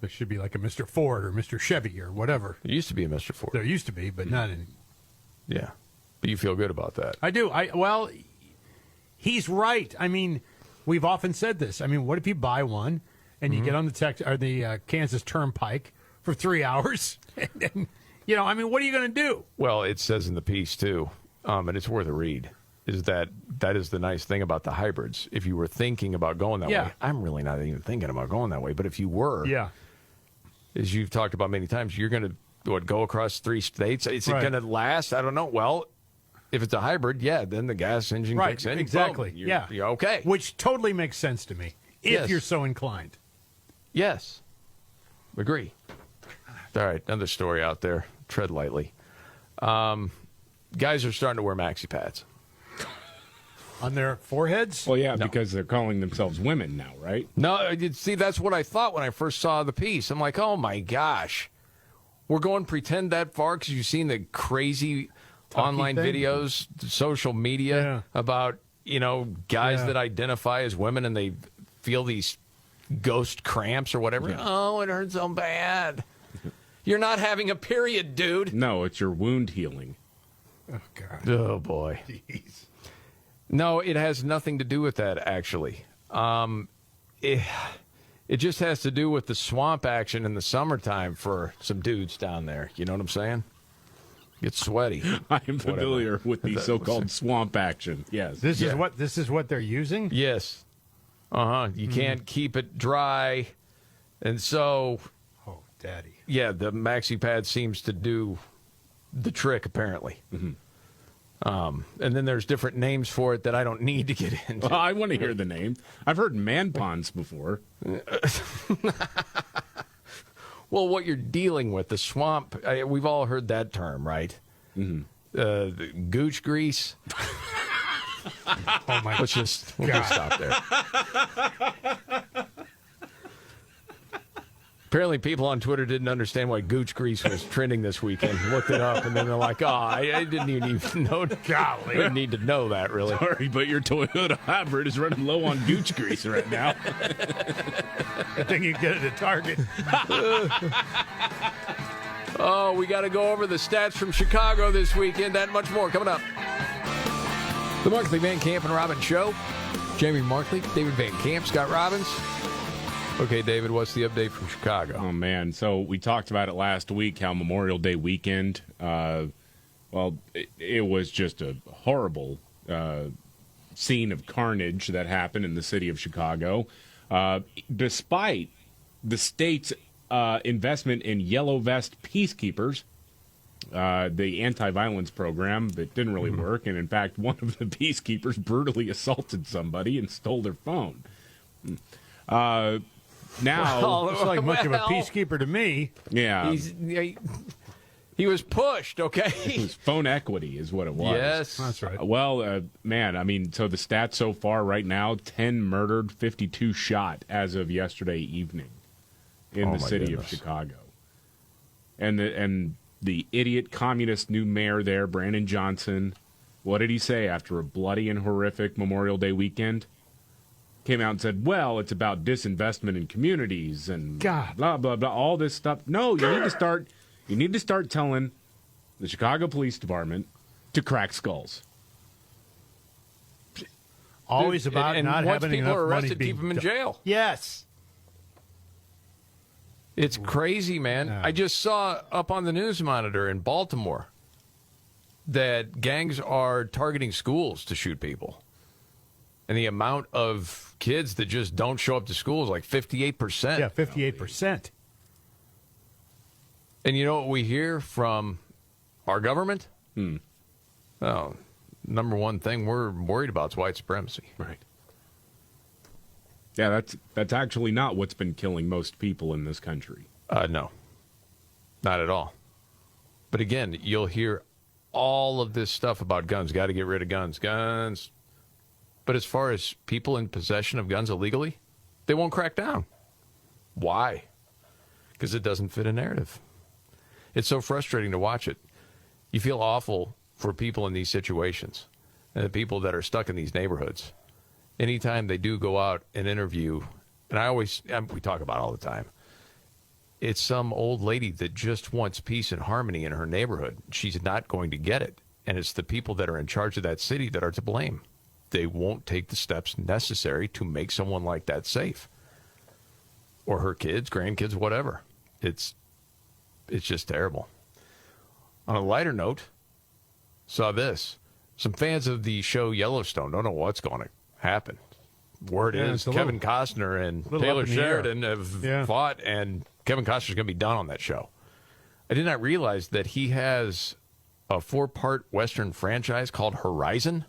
There should be like a Mr. Ford or Mr. Chevy or whatever. There used to be a Mr. Ford. There used to be, but not any. Yeah. But you feel good about that. I do. Well, he's right. I mean, we've often said this. I mean, what if you buy one and you get on the Kansas Turnpike for 3 hours? And, I mean, what are you going to do? Well, it says in the piece, too, and it's worth a read, is that is the nice thing about the hybrids. If you were thinking about going that way, I'm really not even thinking about going that way, but if you were, as you've talked about many times, you're going to go across 3 states. Is it going to last? I don't know. Well, if it's a hybrid, then the gas engine kicks in. Exactly. Boom, you're okay. Which totally makes sense to me, if you're so inclined. Yes. Agree. All right, another story out there. Tread lightly. Guys are starting to wear maxi pads. On their foreheads? Well, yeah, because they're calling themselves women now, right? No, see, that's what I thought when I first saw the piece. I'm like, oh, my gosh. We're going pretend that far because you've seen the crazy online videos, social media about, guys that identify as women and they feel these ghost cramps or whatever. Yeah. Oh, it hurts so bad. You're not having a period, dude. No, it's your wound healing. Oh, God. Oh, boy. Jeez. No, it has nothing to do with that, actually. It just has to do with the swamp action in the summertime for some dudes down there. You know what I'm saying? Get sweaty. I am familiar with the so-called swamp action. Yes. This is what they're using? Yes. You can't keep it dry. And so... Oh, daddy. Yeah, the maxi pad seems to do the trick, apparently. And then there's different names for it that I don't need to get into. Well, I want to hear the name. I've heard man ponds before. Well, what you're dealing with, the swamp, we've all heard that term, right? the gooch grease. Oh my! We'll just stop there. Apparently, people on Twitter didn't understand why gooch grease was trending this weekend. Looked it up, and then they're like, "Oh, I didn't even know." Golly, didn't need to know that, really. Sorry, but your Toyota hybrid is running low on gooch grease right now. I think you can get it at Target. Oh, we got to go over the stats from Chicago this weekend. That and much more coming up. The Markley, Van Camp, and Robbins Show. Jamie Markley, David Van Camp, Scott Robbins. Okay, David, what's the update from Chicago? Oh, man. So we talked about it last week, how Memorial Day weekend, it was just a horrible scene of carnage that happened in the city of Chicago. Despite the state's investment in yellow vest peacekeepers, the anti-violence program that didn't really work, and in fact, one of the peacekeepers brutally assaulted somebody and stole their phone. Now, it's like much of a peacekeeper to me. Yeah. He was pushed, okay? It was phone equity is what it was. Yes. That's right. Man, I mean, so the stats so far right now, 10 murdered, 52 shot as of yesterday evening in the city of Chicago. And the idiot communist new mayor there, Brandon Johnson, what did he say after a bloody and horrific Memorial Day weekend? Came out and said, well, it's about disinvestment in communities and blah, blah, blah, all this stuff. No, you need to start telling the Chicago Police Department to crack skulls. Always about and not once having people enough are money arrested, keep them in jail. Yes. It's crazy, man. Yeah. I just saw up on the news monitor in Baltimore that gangs are targeting schools to shoot people. And the amount of kids that just don't show up to school is like 58%. Yeah, 58%. And you know what we hear from our government? Oh, number one thing we're worried about is white supremacy. Right. Yeah, that's actually not what's been killing most people in this country. No, not at all. But again, you'll hear all of this stuff about guns. Got to get rid of guns. But as far as people in possession of guns illegally, they won't crack down. Why? Because it doesn't fit a narrative. It's so frustrating to watch it. You feel awful for people in these situations and the people that are stuck in these neighborhoods. Anytime they do go out and interview, and we talk about it all the time, it's some old lady that just wants peace and harmony in her neighborhood. She's not going to get it. And it's the people that are in charge of that city that are to blame. They won't take the steps necessary to make someone like that safe. Or her kids, grandkids, whatever. It's just terrible. On a lighter note, saw this. Some fans of the show Yellowstone don't know what's going to happen. Word is Kevin Costner and Taylor Sheridan have fought, and Kevin Costner's going to be done on that show. I did not realize that he has a 4-part Western franchise called Horizon.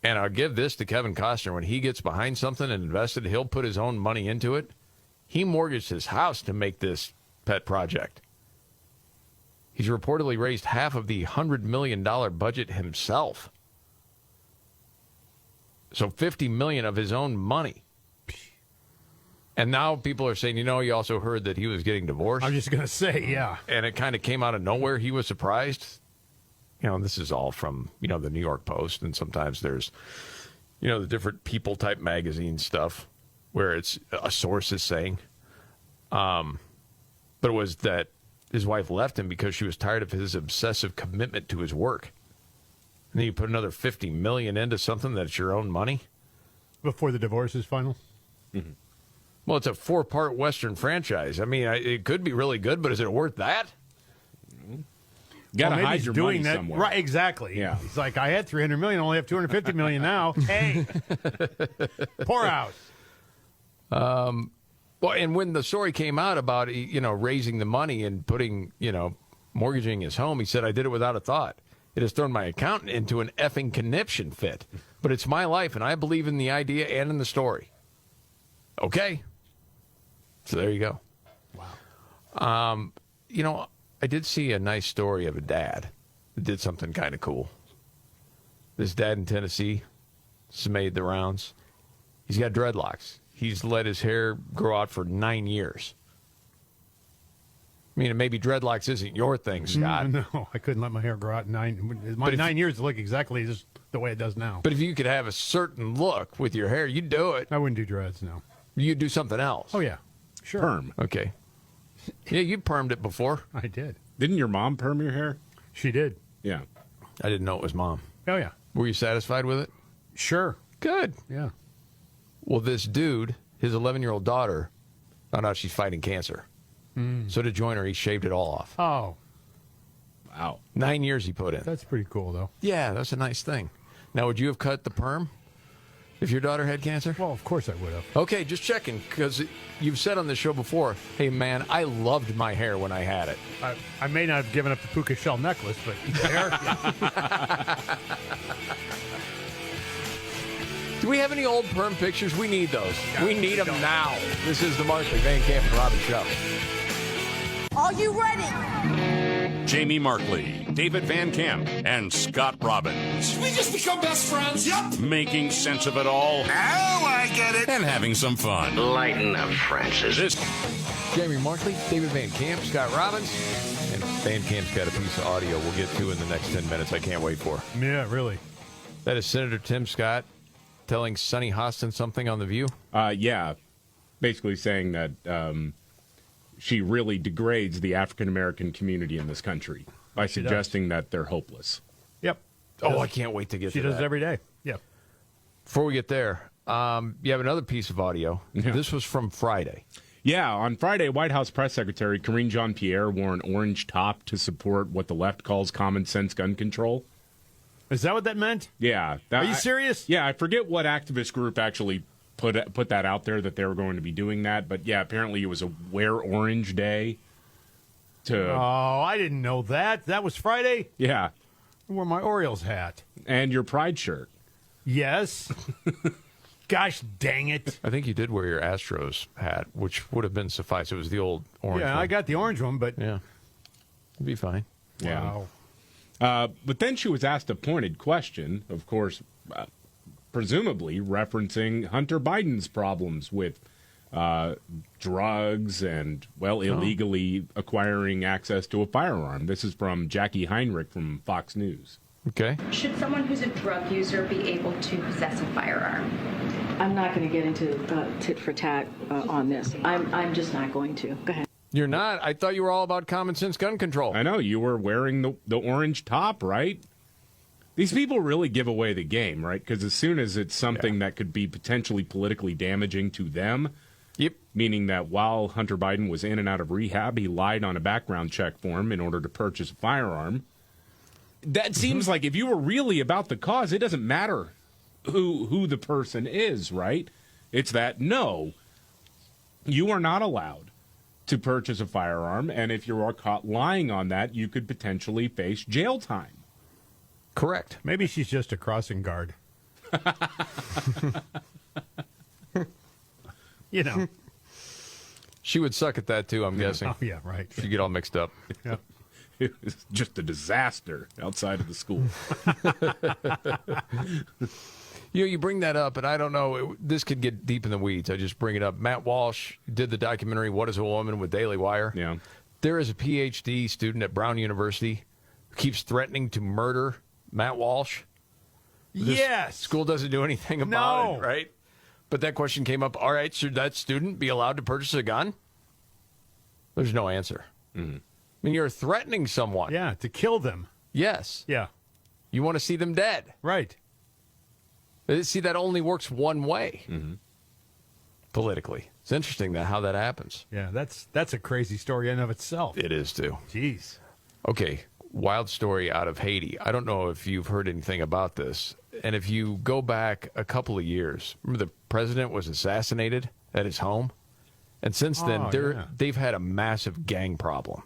And I'll give this to Kevin Costner. When he gets behind something and invested, he'll put his own money into it. He mortgaged his house to make this pet project. He's reportedly raised half of the $100 million budget himself. So $50 million of his own money. And now people are saying, you also heard that he was getting divorced. I'm just going to say, yeah. And it kind of came out of nowhere. He was surprised. This is all from, the New York Post. And sometimes there's, the different People type magazine stuff where it's a source is saying. But it was that his wife left him because she was tired of his obsessive commitment to his work. And then you put another $50 million into something that's your own money. Before the divorce is final? Mm-hmm. Well, it's a 4-part Western franchise. I mean, it could be really good, but is it worth that? Got to hide your money that somewhere. Right, exactly. Yeah. He's like, I had $300 million, only have $250 million now. Hey, pour out. Well, and when the story came out about, raising the money and putting, mortgaging his home, he said, I did it without a thought. It has thrown my accountant into an effing conniption fit. But it's my life, and I believe in the idea and in the story. Okay. So there you go. Wow. I did see a nice story of a dad that did something kind of cool. This dad in Tennessee has made the rounds. He's got dreadlocks. He's let his hair grow out for 9 years. I mean, maybe dreadlocks isn't your thing, Scott. No, I couldn't let my hair grow out in 9 years to look exactly just the way it does now. But if you could have a certain look with your hair, you'd do it. I wouldn't do dreads, no. You'd do something else. Oh, yeah. Sure. Perm. Okay. Yeah, you permed it before. I did. Didn't your mom perm your hair? She did. Yeah. I didn't know it was Mom. Oh, yeah. Were you satisfied with it? Sure. Good. Yeah. Well, this dude, his 11-year-old daughter, found out she's fighting cancer. So to join her, he shaved it all off. Oh. Wow. 9 years he put in. That's pretty cool, though. Yeah, that's a nice thing. Now, would you have cut the perm if your daughter had cancer? Well, of course I would have. Okay, just checking, because you've said on the show before, hey, man, I loved my hair when I had it. I may not have given up the puka shell necklace, but hair. Do we have any old perm pictures? We need those. We need them now. This is the Markley, Van Camp, and Robbins Show. Are you ready? Jamie Markley, David Van Camp, and Scott Robbins. We just become best friends. Yep. Making sense of it all. Now I get it. And having some fun. Lighten up, Francis. Jamie Markley, David Van Camp, Scott Robbins, and Van Camp's got a piece of audio we'll get to in the next 10 minutes I can't wait for. Yeah, really. That is Senator Tim Scott telling Sonny Hostin something on The View? Yeah. Basically saying that she really degrades the African-American community in this country by suggesting that they're hopeless. Yep. Oh, I can't wait to get to that. She does it every day. Yep. Before we get there, you have another piece of audio. Yeah. This was from Friday. Yeah, on Friday, White House Press Secretary Karine Jean-Pierre wore an orange top to support what the left calls common sense gun control. Is that what that meant? Yeah. Are you serious? Yeah, I forget what activist group actually put that out there that they were going to be doing that. But, yeah, apparently it was a Wear Orange Day. Oh, I didn't know that. That was Friday? Yeah. I wore my Orioles hat. And your Pride shirt. Yes. Gosh dang it. I think you did wear your Astros hat, which would have been suffice. It was the old orange Yeah, one. I got the orange one, but... Yeah. It'd be fine. Yeah. Wow. But then she was asked a pointed question, of course, presumably referencing Hunter Biden's problems with drugs and, illegally acquiring access to a firearm. This is from Jackie Heinrich from Fox News. Okay. Should someone who's a drug user be able to possess a firearm? I'm not going to get into tit for tat on this. I'm just not going to. Go ahead. You're not? I thought you were all about common sense gun control. I know. You were wearing the orange top, right? These people really give away the game, right? Because as soon as it's something that could be potentially politically damaging to them, meaning that while Hunter Biden was in and out of rehab, he lied on a background check form in order to purchase a firearm. That seems like if you were really about the cause, it doesn't matter who the person is, right? It's that, no, you are not allowed to purchase a firearm, and if you are caught lying on that, you could potentially face jail time. Correct. Maybe she's just a crossing guard. You know. She would suck at that, too, I'm guessing. Oh, yeah, right. She'd get all mixed up. Yeah. It was just a disaster outside of the school. You bring that up, and I don't know, this could get deep in the weeds. I just bring it up. Matt Walsh did the documentary, What is a Woman, with Daily Wire. Yeah. There is a PhD student at Brown University who keeps threatening to murder Matt Walsh. Yes. School doesn't do anything about it, right? But that question came up, all right, should that student be allowed to purchase a gun? There's no answer. Mm-hmm. I mean, you're threatening someone. Yeah, to kill them. Yes. Yeah. You want to see them dead. Right. See, that only works one way politically. It's interesting how that happens. Yeah, that's a crazy story in and of itself. It is, too. Jeez. Okay, wild story out of Haiti. I don't know if you've heard anything about this. And if you go back a couple of years, remember the president was assassinated at his home? And since then, they've had a massive gang problem.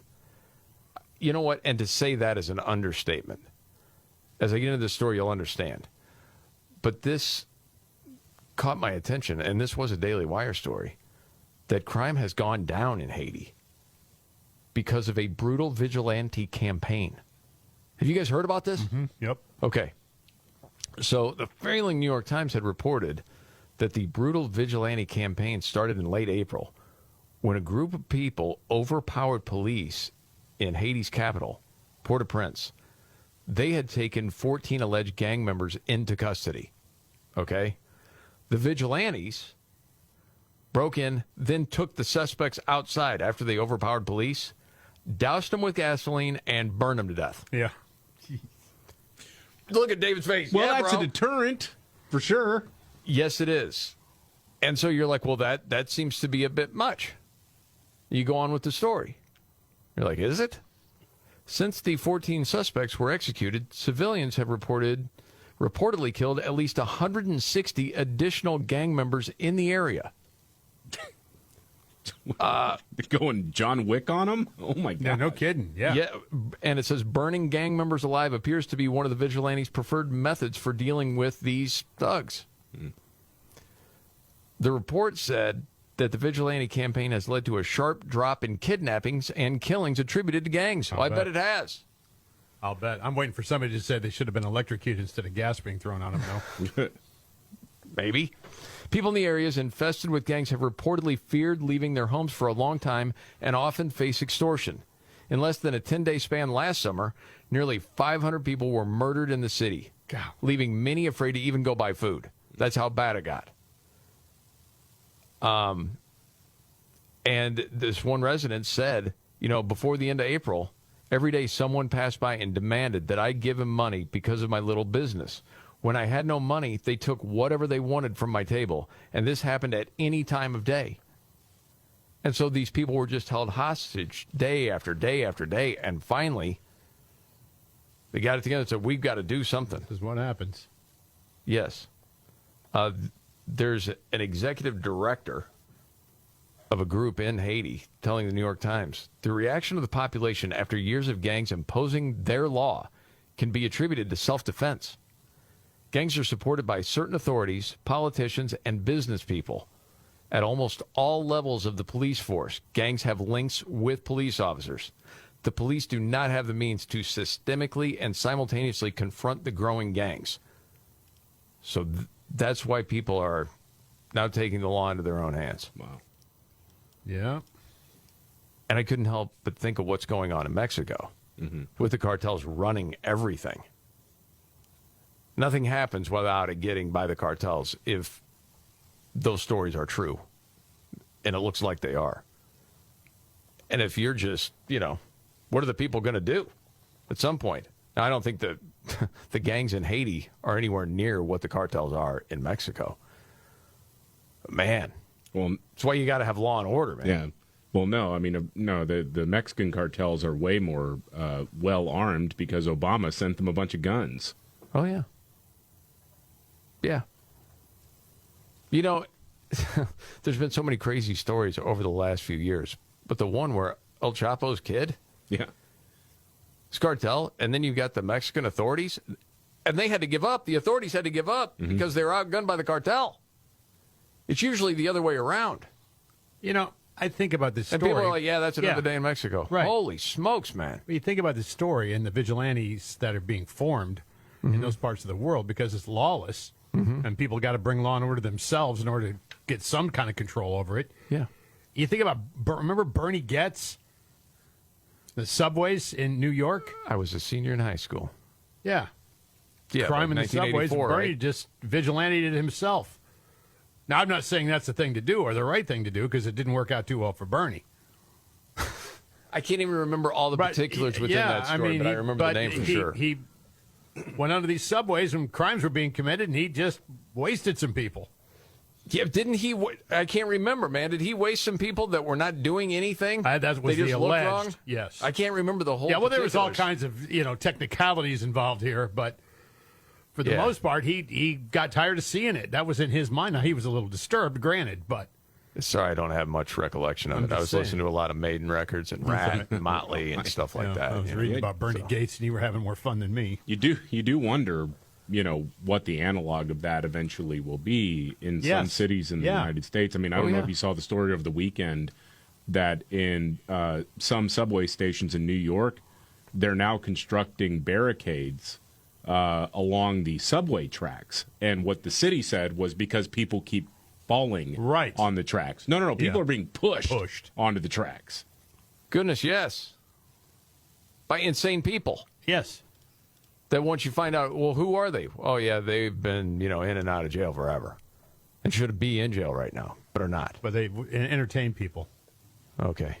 You know what? And to say that is an understatement. As I get into this story, you'll understand. But this caught my attention, and this was a Daily Wire story, that crime has gone down in Haiti because of a brutal vigilante campaign Have you guys heard about this? Mm-hmm. Yep. Okay. So the failing New York Times had reported that the brutal vigilante campaign started in late April when a group of people overpowered police in Haiti's capital, Port-au-Prince. They had taken 14 alleged gang members into custody. Okay? The vigilantes broke in, then took the suspects outside after they overpowered police, doused them with gasoline, and burned them to death. Yeah. Look at David's face. Well, yeah, that's bro. a deterrent, for sure. Yes, it is. And so you're like, well, that seems to be a bit much. You go on with the story. You're like, is it? Since the 14 suspects were executed, civilians have reportedly killed at least 160 additional gang members in the area. Going John Wick on them? Oh, my God. Yeah, no kidding. Yeah. Yeah, and it says burning gang members alive appears to be one of the vigilantes' preferred methods for dealing with these thugs. The report said that the vigilante campaign has led to a sharp drop in kidnappings and killings attributed to gangs. Well, I bet it has. I'll bet. I'm waiting for somebody to say they should have been electrocuted instead of gas being thrown on them, though. Maybe. People in the areas infested with gangs have reportedly feared leaving their homes for a long time and often face extortion. In less than a 10-day span last summer, nearly 500 people were murdered in the city, leaving many afraid to even go buy food. That's how bad it got. And this one resident said, before the end of April, every day someone passed by and demanded that I give him money because of my little business. When I had no money, they took whatever they wanted from my table, and this happened at any time of day. And so these people were just held hostage day after day after day, and finally, they got it together and said, we've got to do something. This is what happens. Yes. There's an executive director of a group in Haiti telling the New York Times, the reaction of the population after years of gangs imposing their law can be attributed to self-defense. Gangs are supported by certain authorities, politicians, and business people. At almost all levels of the police force, gangs have links with police officers. The police do not have the means to systemically and simultaneously confront the growing gangs. So that's why people are now taking the law into their own hands. Wow. Yeah. And I couldn't help but think of what's going on in Mexico with the cartels running everything. Nothing happens without it getting by the cartels if those stories are true. And it looks like they are. And if you're just, what are the people going to do at some point? Now, I don't think that the gangs in Haiti are anywhere near what the cartels are in Mexico. But man, well, that's why you got to have law and order, man. Yeah. Well, no, I mean, no, the Mexican cartels are way more well-armed because Obama sent them a bunch of guns. Oh, yeah. Yeah. There's been so many crazy stories over the last few years. But the one where El Chapo's kid, it's cartel, and then you've got the Mexican authorities, and they had to give up. The authorities had to give up because they were outgunned by the cartel. It's usually the other way around. I think about this story. And people are like, yeah, that's another day in Mexico. Right. Holy smokes, man. You think about this story and the vigilantes that are being formed in those parts of the world because it's lawless. And people got to bring law and order themselves in order to get some kind of control over it. Yeah. You think about, remember Bernie Getz? The subways in New York? I was a senior in high school. Yeah. Yeah, crime like in the subways. Bernie right? just vigilanted it himself. Now, I'm not saying that's the thing to do or the right thing to do because it didn't work out too well for Bernie. I can't even remember all the particulars within that story, but I remember the name for sure. He went under these subways when crimes were being committed, and he just wasted some people. Yeah, didn't he? I can't remember, man. Did he waste some people that were not doing anything? That was they just the looked alleged. wrong? Yes. I can't remember the whole. Yeah, well, there was all particulars. kinds of technicalities involved here, but for the most part, he got tired of seeing it. That was in his mind. Now he was a little disturbed, granted, but. Sorry, I don't have much recollection of it. I was listening to a lot of Maiden records and Rat and Motley and stuff like that. I was reading about Bernie Gates, and you were having more fun than me. You do wonder, what the analog of that eventually will be in some cities in the United States. I mean, I don't know if you saw the story over the weekend that in some subway stations in New York, they're now constructing barricades along the subway tracks. And what the city said was because people keep falling on the tracks. No. People are being pushed onto the tracks. Goodness, yes. By insane people. Yes. That once you find out, well, who are they? Oh, yeah, they've been, in and out of jail forever. And should be in jail right now, but are not. But they entertain people. Okay.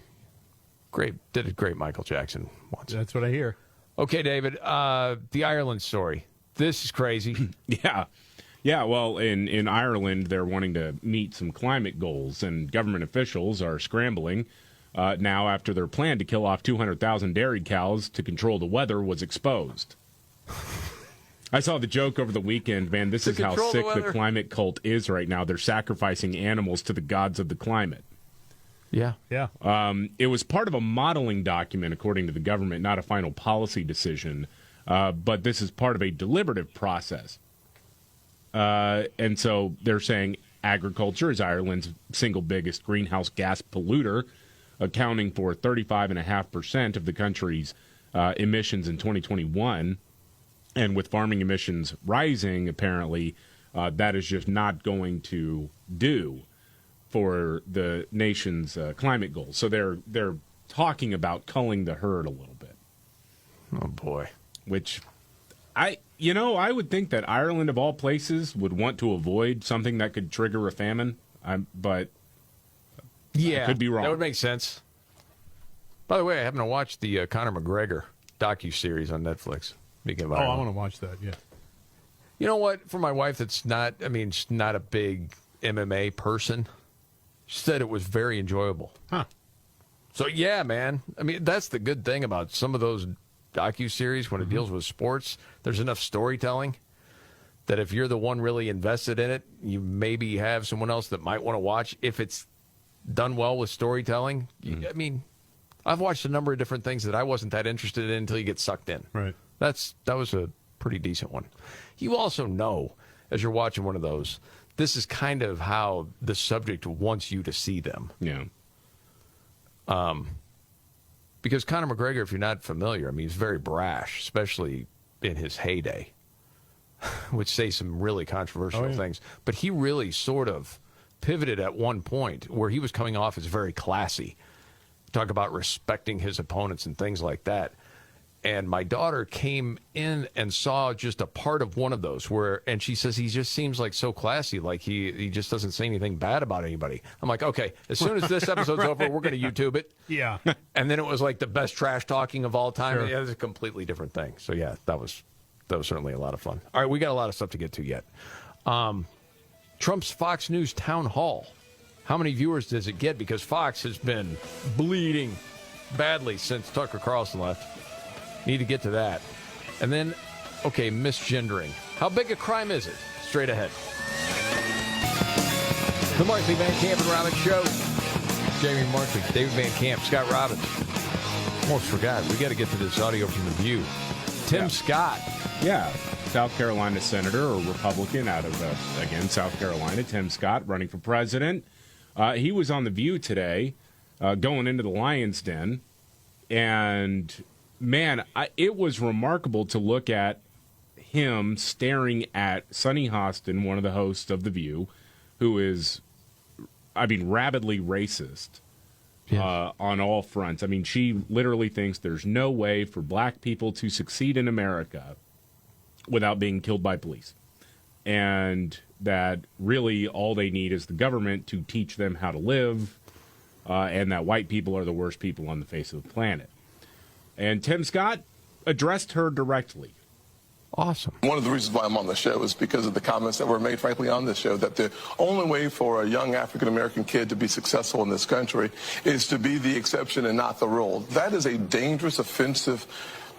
Great. Did a great Michael Jackson once. That's what I hear. Okay, David, the Ireland story. This is crazy. Yeah, well, in Ireland, they're wanting to meet some climate goals, and government officials are scrambling now after their plan to kill off 200,000 dairy cows to control the weather was exposed. I saw the joke over the weekend, man. This is how sick the climate cult is right now. They're sacrificing animals to the gods of the climate. Yeah. It was part of a modeling document, according to the government, not a final policy decision. But this is part of a deliberative process. And so they're saying agriculture is Ireland's single biggest greenhouse gas polluter, accounting for 35.5% of the country's emissions in 2021. And with farming emissions rising, apparently, that is just not going to do for the nation's climate goals. So they're talking about culling the herd a little bit. Oh, boy. Which I would think that Ireland, of all places, would want to avoid something that could trigger a famine. But I could be wrong. That would make sense. By the way, I happen to watch the Conor McGregor docuseries on Netflix. I want to watch that, yeah. You know what? For my wife that's she's not a big MMA person, she said it was very enjoyable. Huh. So, yeah, man. That's the good thing about some of those docuseries when it deals with sports. There's enough storytelling that if you're the one really invested in it, you maybe have someone else that might want to watch. If it's done well with storytelling, I've watched a number of different things that I wasn't that interested in until you get sucked in. Right. That was a pretty decent one. You also know, as you're watching one of those, this is kind of how the subject wants you to see them. Yeah. Because Conor McGregor, if you're not familiar, he's very brash, especially in his heyday, would say some really controversial things. But he really sort of pivoted at one point where he was coming off as very classy. Talk about respecting his opponents and things like that. And my daughter came in and saw just a part of one of those and she says he just seems like so classy, like he just doesn't say anything bad about anybody. I'm like, okay, as soon as this episode's over, we're going to YouTube it. Yeah. And then it was like the best trash talking of all time. Sure. Yeah, it was a completely different thing. So yeah, that was certainly a lot of fun. All right, we got a lot of stuff to get to yet. Trump's Fox News town hall. How many viewers does it get? Because Fox has been bleeding badly since Tucker Carlson left. Need to get to that. And then, okay, misgendering. How big a crime is it? Straight ahead. The Markley, Van Camp, and Robbins Show. Jamie Markley, David Van Camp, Scott Robbins. Almost forgot. We got to get to this audio from The View. Tim Scott. Yeah, South Carolina senator or Republican out of, again, South Carolina. Tim Scott running for president. He was on The View today going into the Lion's Den. And man, it was remarkable to look at him staring at Sunny Hostin, one of the hosts of The View, who is, rabidly racist on all fronts. She literally thinks there's no way for black people to succeed in America without being killed by police. And that really all they need is the government to teach them how to live, and that white people are the worst people on the face of the planet. And Tim Scott addressed her directly. Awesome. One of the reasons why I'm on the show is because of the comments that were made, frankly, on this show, that the only way for a young African-American kid to be successful in this country is to be the exception and not the rule. That is a dangerous, offensive,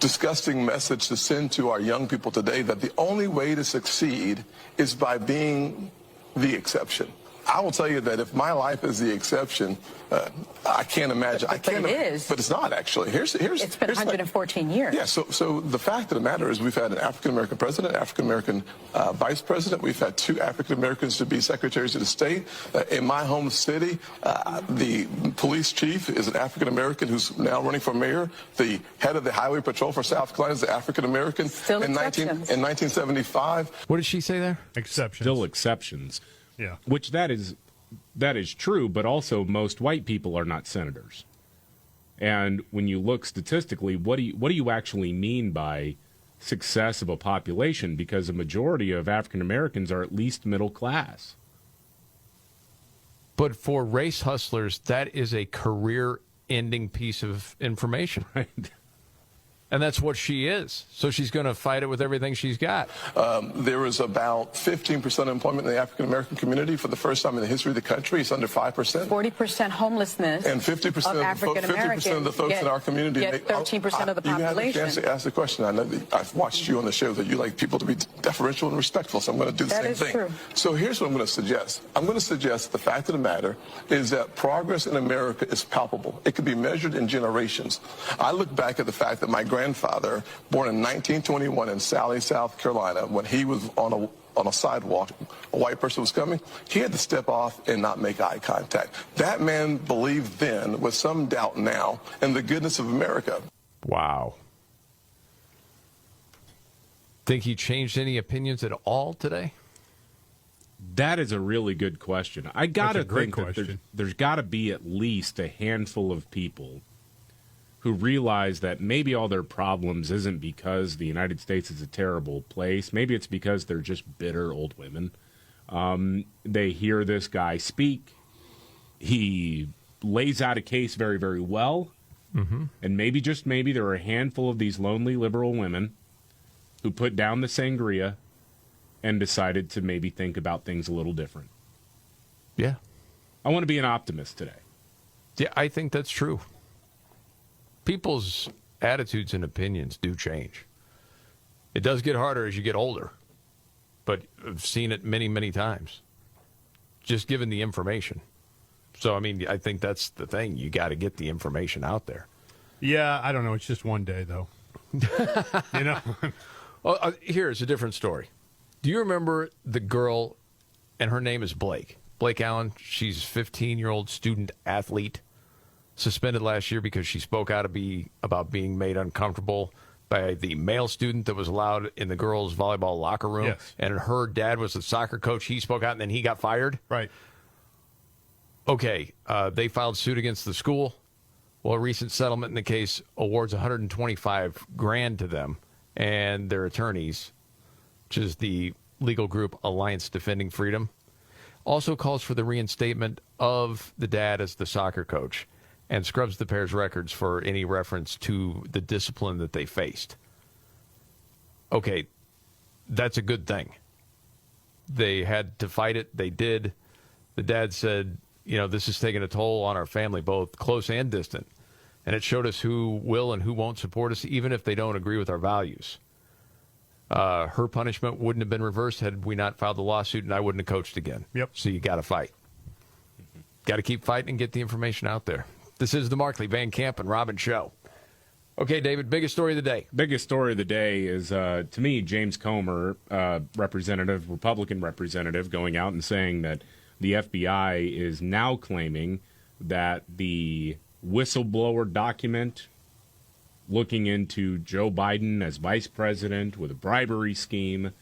disgusting message to send to our young people today, that the only way to succeed is by being the exception. I will tell you that if my life is the exception, I can't imagine. But it is. But it's not, actually. It's been 114 years. Yeah, so the fact of the matter is we've had an African-American president, African-American vice president. We've had 2 African-Americans to be secretaries of the state. In my home city, the police chief is an African-American who's now running for mayor. The head of the highway patrol for South Carolina is an African-American. Still in exceptions. In 1975. What did she say there? Exceptions. Still exceptions. Yeah. Which that is true, but also most white people are not senators. And when you look statistically, what do you actually mean by success of a population? Because a majority of African Americans are at least middle class. But for race hustlers, that is a career-ending piece of information. Right. And that's what she is. So she's going to fight it with everything she's got. There was about 15% employment in the African-American community for the first time in the history of the country. It's under 5%. 40% homelessness. And 50% of African Americans. 50% of the folks in our community. Get 13% of the population. You have a chance to ask the question. I know that I've watched you on the show that you like people to be deferential and respectful, so I'm going to do the same thing. True. So here's what I'm going to suggest. I'm going to suggest the fact of the matter is that progress in America is palpable. It can be measured in generations. I look back at the fact that my grandfather, born in 1921 in Sally, South Carolina, when he was on a sidewalk, a white person was coming, he had to step off and not make eye contact. That man believed then, with some doubt now, in the goodness of America. Wow. Think he changed any opinions at all today? That is a really good question. I got to think that there's got to be at least a handful of people who realize that maybe all their problems isn't because the United States is a terrible place. Maybe it's because they're just bitter old women. They hear this guy speak. He lays out a case very, very well. Mm-hmm. And maybe, just maybe, there are a handful of these lonely liberal women who put down the sangria and decided to maybe think about things a little different. Yeah. I want to be an optimist today. Yeah, I think that's true. People's attitudes and opinions do change. It does get harder as you get older, but I've seen it many, many times, just given the information. So, I mean, I think that's the thing. You got to get the information out there. Yeah, I don't know. It's just one day, though. You know? Well, here's a different story. Do you remember the girl, and her name is Blake Allen? She's a 15-year-old student athlete, suspended last year because she spoke out about being made uncomfortable by the male student that was allowed in the girls' volleyball locker room. Yes. And her dad was the soccer coach. He spoke out, and then he got fired. Right. Okay, they filed suit against the school. Well, a recent settlement in the case awards $125,000 to them and their attorneys, which is the legal group Alliance Defending Freedom. Also calls for the reinstatement of the dad as the soccer coach and scrubs the pair's records for any reference to the discipline that they faced. Okay, that's a good thing. They had to fight it. They did. The dad said, you know, this is taking a toll on our family, both close and distant. And it showed us who will and who won't support us, even if they don't agree with our values. Her punishment wouldn't have been reversed had we not filed the lawsuit, and I wouldn't have coached again. Yep. So you got to fight. Got to keep fighting and get the information out there. This is the Markley, Van Camp, and Robbins Show. Okay, David, biggest story of the day. Biggest story of the day is, to me, James Comer, Republican representative, going out and saying that the FBI is now claiming that the whistleblower document looking into Joe Biden as vice president with a bribery scheme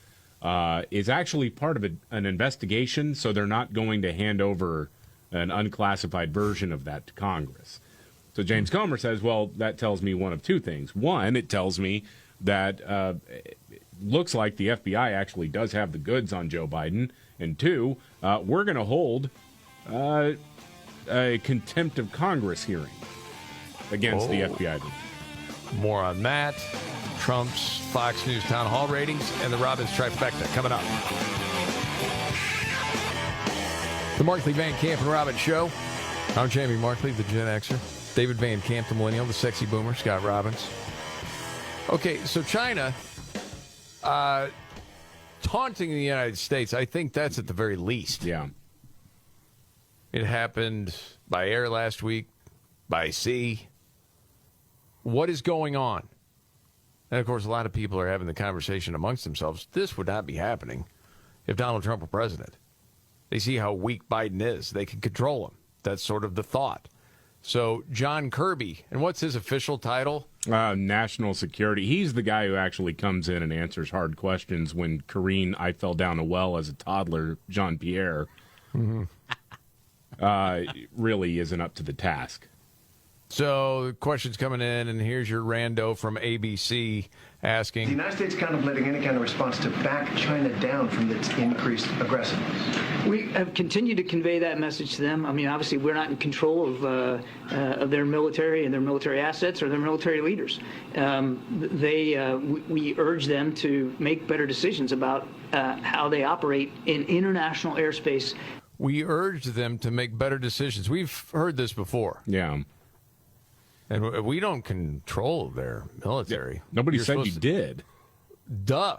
is actually part of an investigation, so they're not going to hand over an unclassified version of that to Congress. So James Comer says, well, that tells me one of two things. One, it tells me that it looks like the FBI actually does have the goods on Joe Biden. And two, we're going to hold a contempt of Congress hearing against the FBI. More on that, Trump's Fox News town hall ratings, and the Robbins trifecta coming up. The Markley, Van Camp, and Robbins Show. I'm Jamie Markley, the Gen Xer. David Van Camp, the Millennial, the sexy boomer, Scott Robbins. Okay, so China taunting the United States, I think that's at the very least. Yeah. It happened by air last week, by sea. What is going on? And, of course, a lot of people are having the conversation amongst themselves. This would not be happening if Donald Trump were president. They see how weak Biden is. They can control him. That's sort of the thought. So John Kirby, and what's his official title? National Security. He's the guy who actually comes in and answers hard questions when Karine, I fell down a well as a toddler, Jean-Pierre, really isn't up to the task. So the question's coming in, and here's your rando from ABC asking. The United States contemplating any kind of response to back China down from its increased aggressiveness? We have continued to convey that message to them. I mean, obviously, we're not in control of their military and their military assets or their military leaders. We urge them to make better decisions about how they operate in international airspace. We urge them to make better decisions. We've heard this before. Yeah. And we don't control their military. Yeah, nobody said you did. Duh.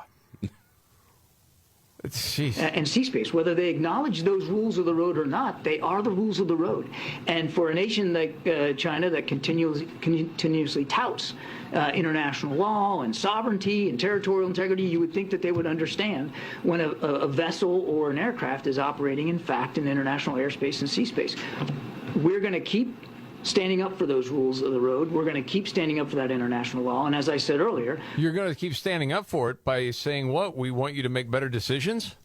And C-space, whether they acknowledge those rules of the road or not, they are the rules of the road. And for a nation like China that continuously touts international law and sovereignty and territorial integrity, you would think that they would understand when a vessel or an aircraft is operating, in fact, in international airspace and C-space. We're going to keep standing up for those rules of the road. We're going to keep standing up for that international law. And as I said earlier... You're going to keep standing up for it by saying what? We want you to make better decisions?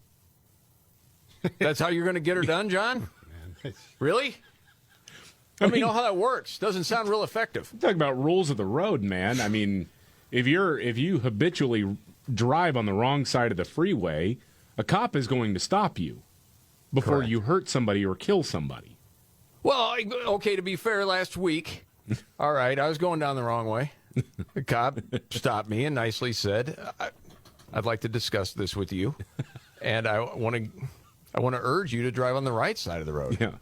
That's how you're going to get her done, John? Really? I mean, you know how that works. Doesn't sound real effective. Talk about rules of the road, man. I mean, if you habitually drive on the wrong side of the freeway, a cop is going to stop you before you hurt somebody or kill somebody. Well, okay, to be fair, last week, all right, I was going down the wrong way. The cop stopped me and nicely said, I'd like to discuss this with you, and I want to urge you to drive on the right side of the road. Yeah.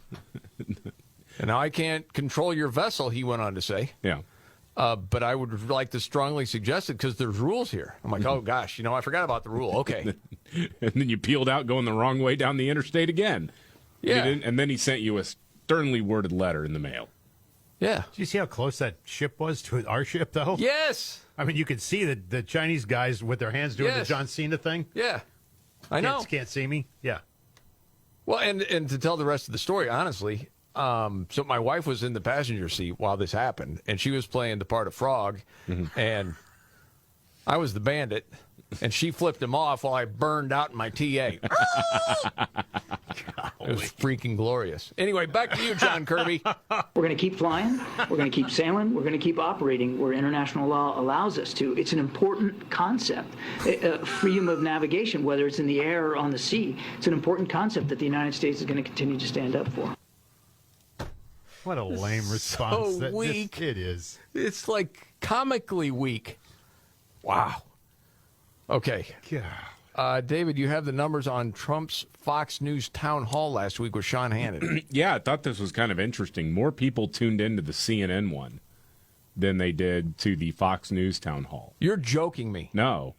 And now I can't control your vessel, he went on to say. Yeah. But I would like to strongly suggest it because there's rules here. I'm like, oh, gosh, I forgot about the rule. Okay. And then you peeled out going the wrong way down the interstate again. Yeah. And then he sent you a sternly worded letter in the mail. Yeah. Did you see how close that ship was to our ship, though? Yes. I mean, you could see the Chinese guys with their hands doing the John Cena thing. Yeah. I know. Can't see me. Yeah. Well, and to tell the rest of the story, honestly, so my wife was in the passenger seat while this happened, and she was playing the part of Frog, and I was the bandit, and she flipped him off while I burned out in my TA. It was freaking glorious. Anyway, back to you, John Kirby. We're going to keep flying. We're going to keep sailing. We're going to keep operating where international law allows us to. It's an important concept. Freedom of navigation, whether it's in the air or on the sea, it's an important concept that the United States is going to continue to stand up for. What a lame response. So weak. It is. It's like comically weak. Wow. Okay. David, you have the numbers on Trump's Fox News town hall last week with Sean Hannity. Yeah, I thought this was kind of interesting. More people tuned into the CNN one than they did to the Fox News town hall. You're joking me. No.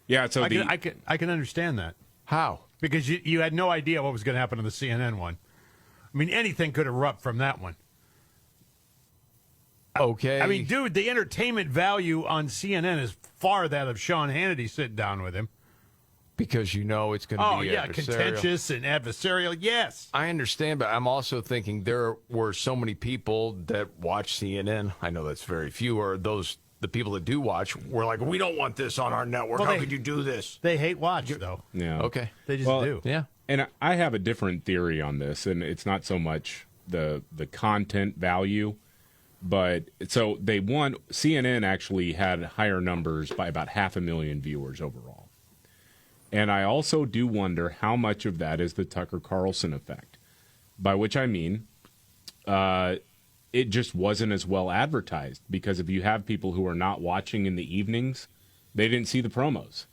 Yeah, so I can understand that. How? Because you had no idea what was going to happen on the CNN one. I mean, anything could erupt from that one. Okay. I mean, dude, the entertainment value on CNN is far that of Sean Hannity sitting down with him. Because it's going to be adversarial. Contentious and adversarial, yes. I understand, but I'm also thinking there were so many people that watch CNN. I know that's very few, or the people that do watch were like, we don't want this on our network. How could you do this? They hate watch, though. Yeah. Okay. They just do. Yeah. And I have a different theory on this, and it's not so much the content value, but so CNN actually had higher numbers by about 500,000 viewers overall. And I also do wonder how much of that is the Tucker Carlson effect, by which I mean it just wasn't as well advertised, because if you have people who are not watching in the evenings, they didn't see the promos.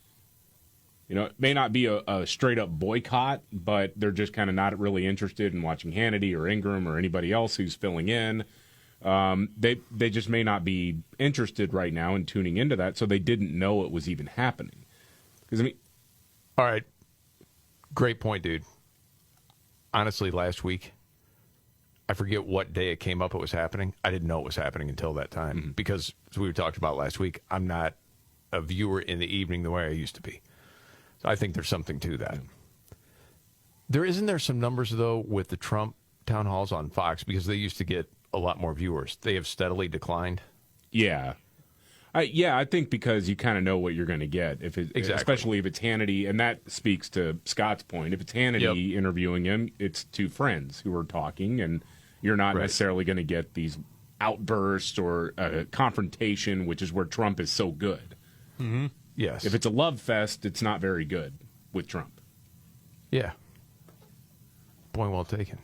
It may not be a straight-up boycott, but they're just kind of not really interested in watching Hannity or Ingram or anybody else who's filling in. They just may not be interested right now in tuning into that, so they didn't know it was even happening. All right. Great point, dude. Honestly, last week, I forget what day it came up it was happening. I didn't know it was happening until that time because, as we talked about last week, I'm not a viewer in the evening the way I used to be. So I think there's something to that. Isn't there some numbers, though, with the Trump town halls on Fox, because they used to get a lot more viewers. They have steadily declined. Yeah. I think because you kind of know what you're going to get, especially if it's Hannity, and that speaks to Scott's point. If it's Hannity interviewing him, it's two friends who are talking, and you're not necessarily going to get these outbursts or confrontation, which is where Trump is so good. Mm-hmm. Yes. If it's a love fest, it's not very good with Trump. Yeah. Point well taken.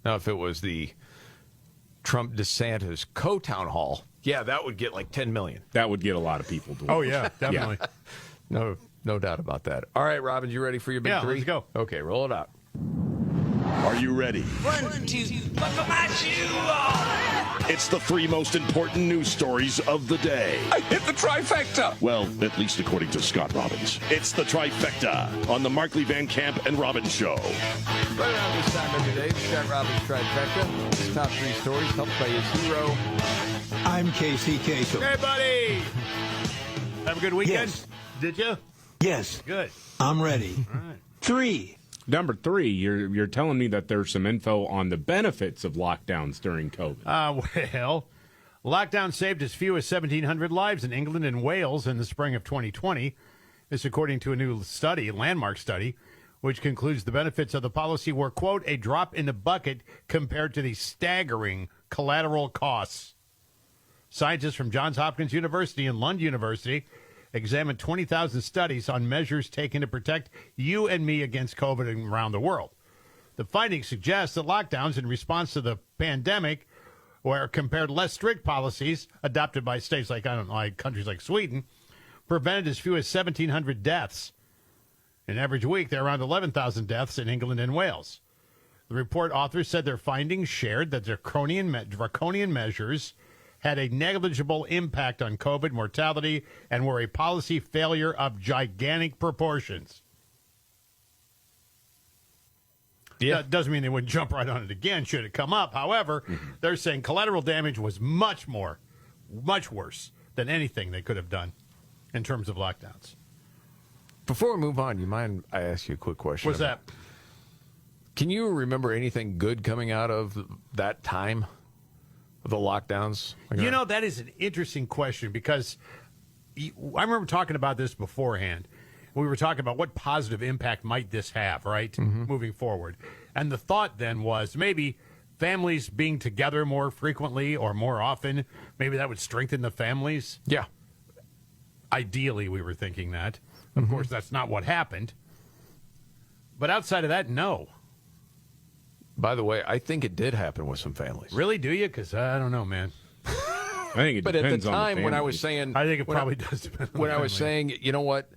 Now, if it was the Trump DeSantis co-town hall, yeah, that would get like 10 million. That would get a lot of people to watch. Oh, yeah, definitely. Yeah. No doubt about that. All right, Robin, you ready for your big three? Let's go. Okay, roll it out. Are you ready? 1, 2, buckle my shoe on. It's the three most important news stories of the day. I hit the trifecta. Well, at least according to Scott Robbins. It's the trifecta on the Markley, Van Camp, and Robbins Show. Right around this time every day, Scott Robbins trifecta. His top three stories, helped by his hero. I'm Casey Kasem. Hey, buddy. Have a good weekend? Yes. Did you? Yes. Good. I'm ready. All right. 3. Number 3, you're telling me that there's some info on the benefits of lockdowns during COVID. Well, lockdown saved as few as 1,700 lives in England and Wales in the spring of 2020. This according to a new study, landmark study, which concludes the benefits of the policy were, quote, a drop in the bucket compared to the staggering collateral costs. Scientists from Johns Hopkins University and Lund University examined 20,000 studies on measures taken to protect you and me against COVID around the world. The findings suggest that lockdowns in response to the pandemic, where compared less strict policies adopted by states like countries like Sweden, prevented as few as 1,700 deaths. In average week, there are around 11,000 deaths in England and Wales. The report authors said their findings shared that draconian measures had a negligible impact on COVID mortality and were a policy failure of gigantic proportions. Yeah. That doesn't mean they wouldn't jump right on it again should it come up. However, they're saying collateral damage was much worse than anything they could have done in terms of lockdowns. Before we move on, you mind I ask you a quick question? What's that? Can you remember anything good coming out of that time? The lockdowns? You know, that is an interesting question because I remember talking about this beforehand. We were talking about what positive impact might this have, right, moving forward. And the thought then was maybe families being together more frequently or more often, maybe that would strengthen the families. Yeah. Ideally, we were thinking that. Of course, that's not what happened. But outside of that, no. By the way, I think it did happen with some families. Really? Do you? Because I don't know, man. I think it but depends at the time on the when I was saying... I think it probably does depend on when the I was family. saying, you know what?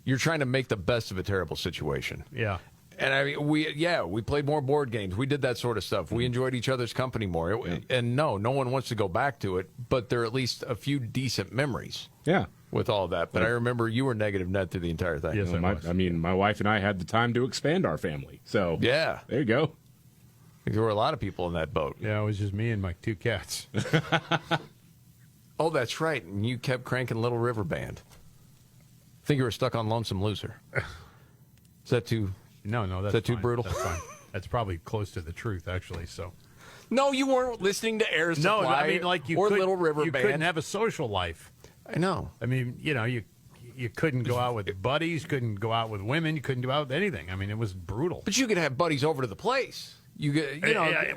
You're trying to make the best of a terrible situation. Yeah. And I mean, we played more board games. We did that sort of stuff. We enjoyed each other's company more. And no one wants to go back to it, but there are at least a few decent memories. Yeah. With all that. But I remember you were negative net through the entire thing. Yes, my wife and I had the time to expand our family. So yeah. There you go. There were a lot of people in that boat. Yeah, it was just me and my 2 cats. Oh, that's right. And you kept cranking Little River Band. I think you were stuck on Lonesome Loser. Is that too... No, that's Is that too fine. brutal? That's fine. That's probably close to the truth, actually, so... No, you weren't listening to Air Supply No, I mean, like you Little River you Band. couldn't have a social life. I know. I mean, you know, you couldn't go out with buddies, couldn't go out with women, you couldn't go out with anything. I mean, it was brutal. But you could have buddies over to the place.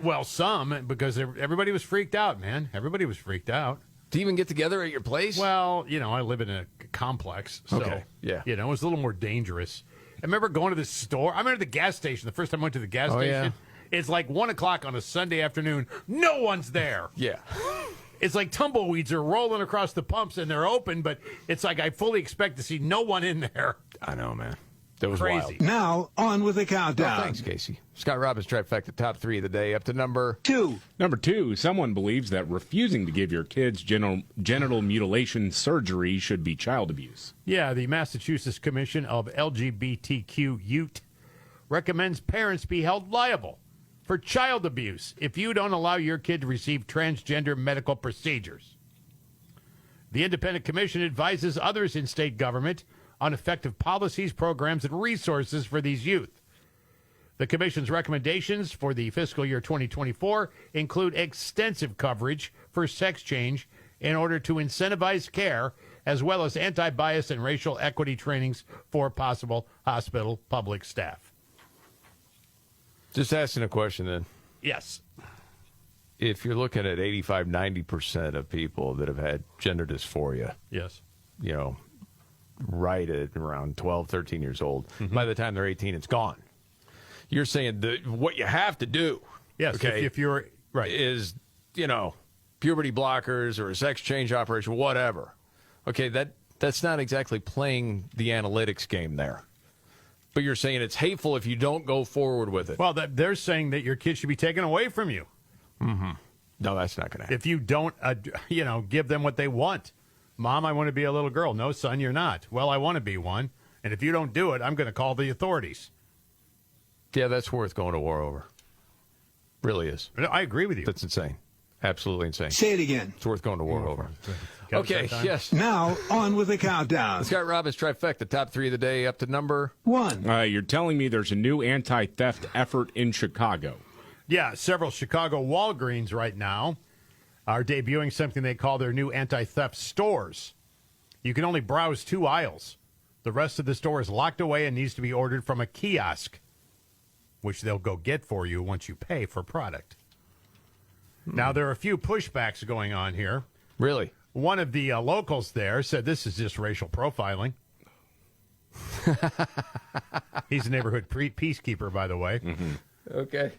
Well, some, because everybody was freaked out, man. Everybody was freaked out. To even get together at your place? Well, you know, I live in a complex, so, yeah. You know, it was a little more dangerous. I remember going to the store. I remember the gas station, the first time I went to the gas station. Yeah. It's like 1 o'clock on a Sunday afternoon. No one's there. Yeah. It's like tumbleweeds are rolling across the pumps, and they're open, but it's like I fully expect to see no one in there. I know, man. That was crazy. wild. Now, on with the countdown. Oh, thanks, Casey. Scott Robbins trifecta, top 3 of the day, up to number 2. Number 2, someone believes that refusing to give your kids genital mutilation surgery should be child abuse. Yeah, the Massachusetts Commission of LGBTQ Youth recommends parents be held liable for child abuse if you don't allow your kid to receive transgender medical procedures. The Independent Commission advises others in state government on effective policies, programs, and resources for these youth. The Commission's recommendations for the fiscal year 2024 include extensive coverage for sex change in order to incentivize care, as well as anti-bias and racial equity trainings for possible hospital public staff. Just asking a question then. Yes. If you're looking at 85, 90% of people that have had gender dysphoria, yes, right at around 12, 13 years old, by the time they're 18, it's gone. You're saying that what you have to do, yes, okay, if you're right, is, puberty blockers or a sex change operation, whatever. Okay, that's not exactly playing the analytics game there. But you're saying it's hateful if you don't go forward with it. Well, they're saying that your kid should be taken away from you. Mm-hmm. No, that's not going to happen. If you don't, give them what they want. Mom, I want to be a little girl. No, son, you're not. Well, I want to be one. And if you don't do it, I'm going to call the authorities. Yeah, that's worth going to war over. Really is. I agree with you. That's insane. Absolutely insane. Say it again. It's worth going to war over. Okay, yes. Now, on with the countdown. Scott Robbins trifecta, top 3 of the day, up to number 1. You're telling me there's a new anti-theft effort in Chicago. Yeah, several Chicago Walgreens right now are debuting something they call their new anti-theft stores. You can only browse 2 aisles. The rest of the store is locked away and needs to be ordered from a kiosk, which they'll go get for you once you pay for product. Now, there are a few pushbacks going on here. Really? One of the locals there said this is just racial profiling. He's a neighborhood peacekeeper, by the way. Mm-hmm. Okay.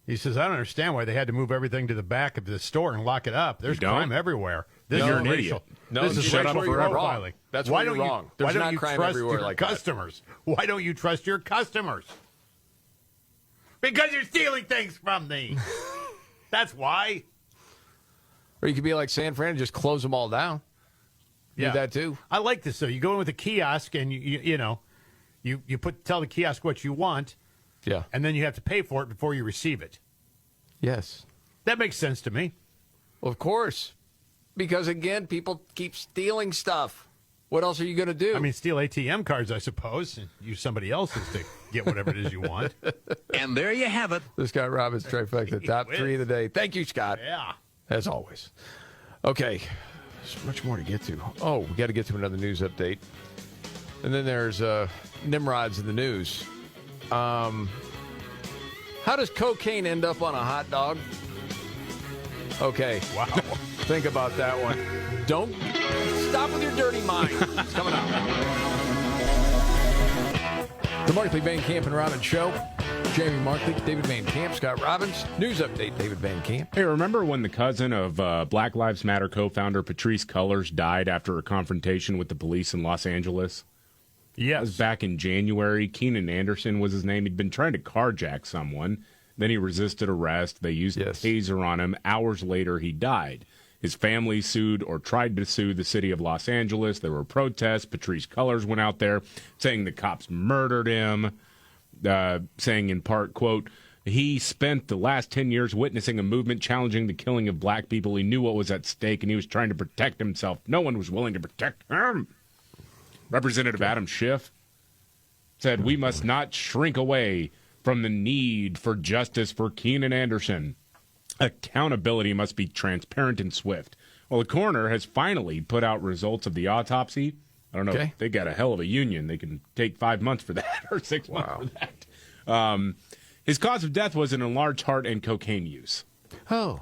He says, I don't understand why they had to move everything to the back of the store and lock it up. There's crime everywhere. This is racial. This is racial profiling. That's why you're wrong. There's not crime everywhere like that. Customers? Why don't you trust your customers? Because you're stealing things from me. That's why. Or you could be like San Fran and just close them all down. Yeah, do that too. I like this though. You go in with a kiosk and you tell the kiosk what you want. Yeah. And then you have to pay for it before you receive it. Yes. That makes sense to me. Well, of course. Because again, people keep stealing stuff. What else are you going to do? I mean, steal ATM cards, I suppose, and use somebody else's to get whatever it is you want. And there you have it. The Scott Robbins trifecta, top 3 of the day. Thank you, Scott. Yeah. As always. Okay. There's much more to get to. Oh, we got to get to another news update. And then there's Nimrods in the news. How does cocaine end up on a hot dog? Okay. Wow. Think about that one. Don't stop with your dirty mind. It's coming up. The Markley, Van Camp, and Robbins Show. Jamie Markley, David Van Camp, Scott Robbins. News update, David Van Camp. Hey, remember when the cousin of Black Lives Matter co-founder Patrisse Cullors died after a confrontation with the police in Los Angeles? Yes. That was back in January. Keenan Anderson was his name. He'd been trying to carjack someone. Then he resisted arrest. They used a taser on him. Hours later, he died. His family sued or tried to sue the city of Los Angeles. There were protests. Patrisse Cullors went out there saying the cops murdered him, saying in part, quote, he spent the last 10 years witnessing a movement challenging the killing of black people. He knew what was at stake, and he was trying to protect himself. No one was willing to protect him. Representative Adam Schiff said, we must not shrink away from the need for justice for Keenan Anderson. Accountability must be transparent and swift. Well, the coroner has finally put out results of the autopsy. I don't know. Okay. They got a hell of a union. They can take 5 months for that or 6 months for that. His cause of death was an enlarged heart and cocaine use. Oh,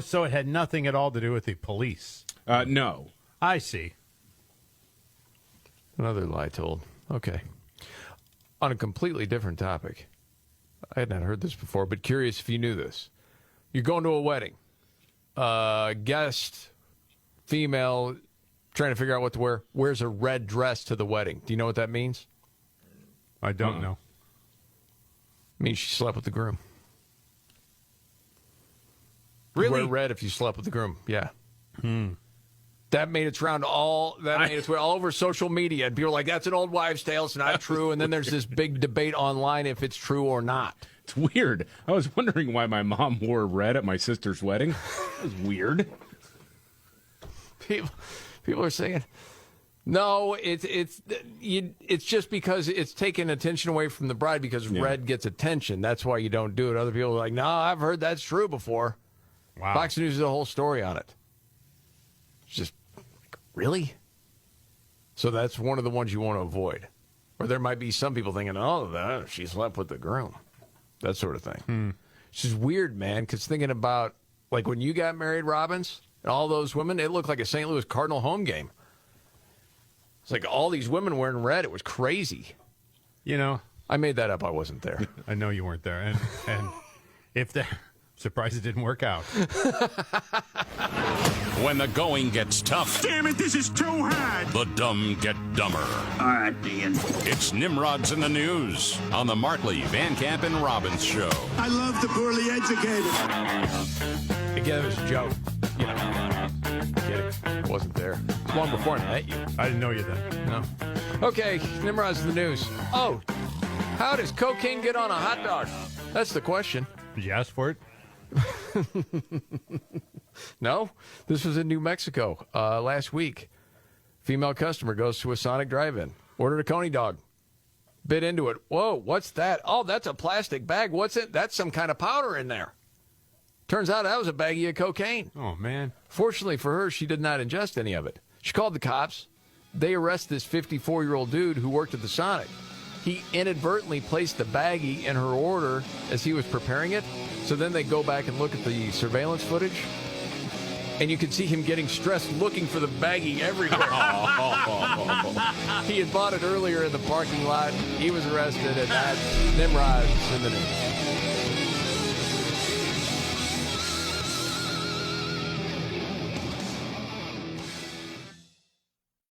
so it had nothing at all to do with the police. No. I see. Another lie told. Okay. On a completely different topic. I had not heard this before, but curious if you knew this. You're going to a wedding. Guest, female, trying to figure out what to wear, wears a red dress to the wedding. Do you know what that means? I don't know. It means she slept with the groom. Really? You wear red if you slept with the groom. Yeah. That made its round made its way all over social media. And people are like, that's an old wives' tale. It's not true. And then there's this big debate online if it's true or not. It's weird. I was wondering why my mom wore red at my sister's wedding. That was weird. People are saying, no, it's just because it's taking attention away from the bride because red gets attention. That's why you don't do it. Other people are like, no, I've heard that's true before. Wow. Fox News has a whole story on it. It's just, really? So that's one of the ones you want to avoid. Or there might be some people thinking, oh, she slept with the groom. That sort of thing. It's just weird, man, because thinking about, like, when you got married, Robbins, and all those women, it looked like a St. Louis Cardinal home game. It's like all these women wearing red. It was crazy. You know, I made that up. I wasn't there. I know you weren't there. And if they're surprised it didn't work out. When the going gets tough. Damn it, this is too hard. The dumb get dumber. All right, Ian. It's Nimrod's in the News on the Markley, Van Camp, and Robbins show. I love the poorly educated. Again, it was a joke. You know, kidding. I wasn't there. Long before I met you. I didn't know you then. No. Okay, Nimrod's in the News. Oh, how does cocaine get on a hot dog? That's the question. Did you ask for it? No, this was in New Mexico last week. Female customer goes to a Sonic drive-in, ordered a Coney dog, bit into it. Whoa, what's that? Oh, that's a plastic bag. What's it? That's some kind of powder in there. Turns out that was a baggie of cocaine. Oh, man. Fortunately for her, she did not ingest any of it. She called the cops. They arrest this 54-year-old dude who worked at the Sonic. He inadvertently placed the baggie in her order as he was preparing it. So then they go back and look at the surveillance footage. And you can see him getting stressed looking for the baggie everywhere. He had bought it earlier in the parking lot. He was arrested, and that's Nimrod's in the News.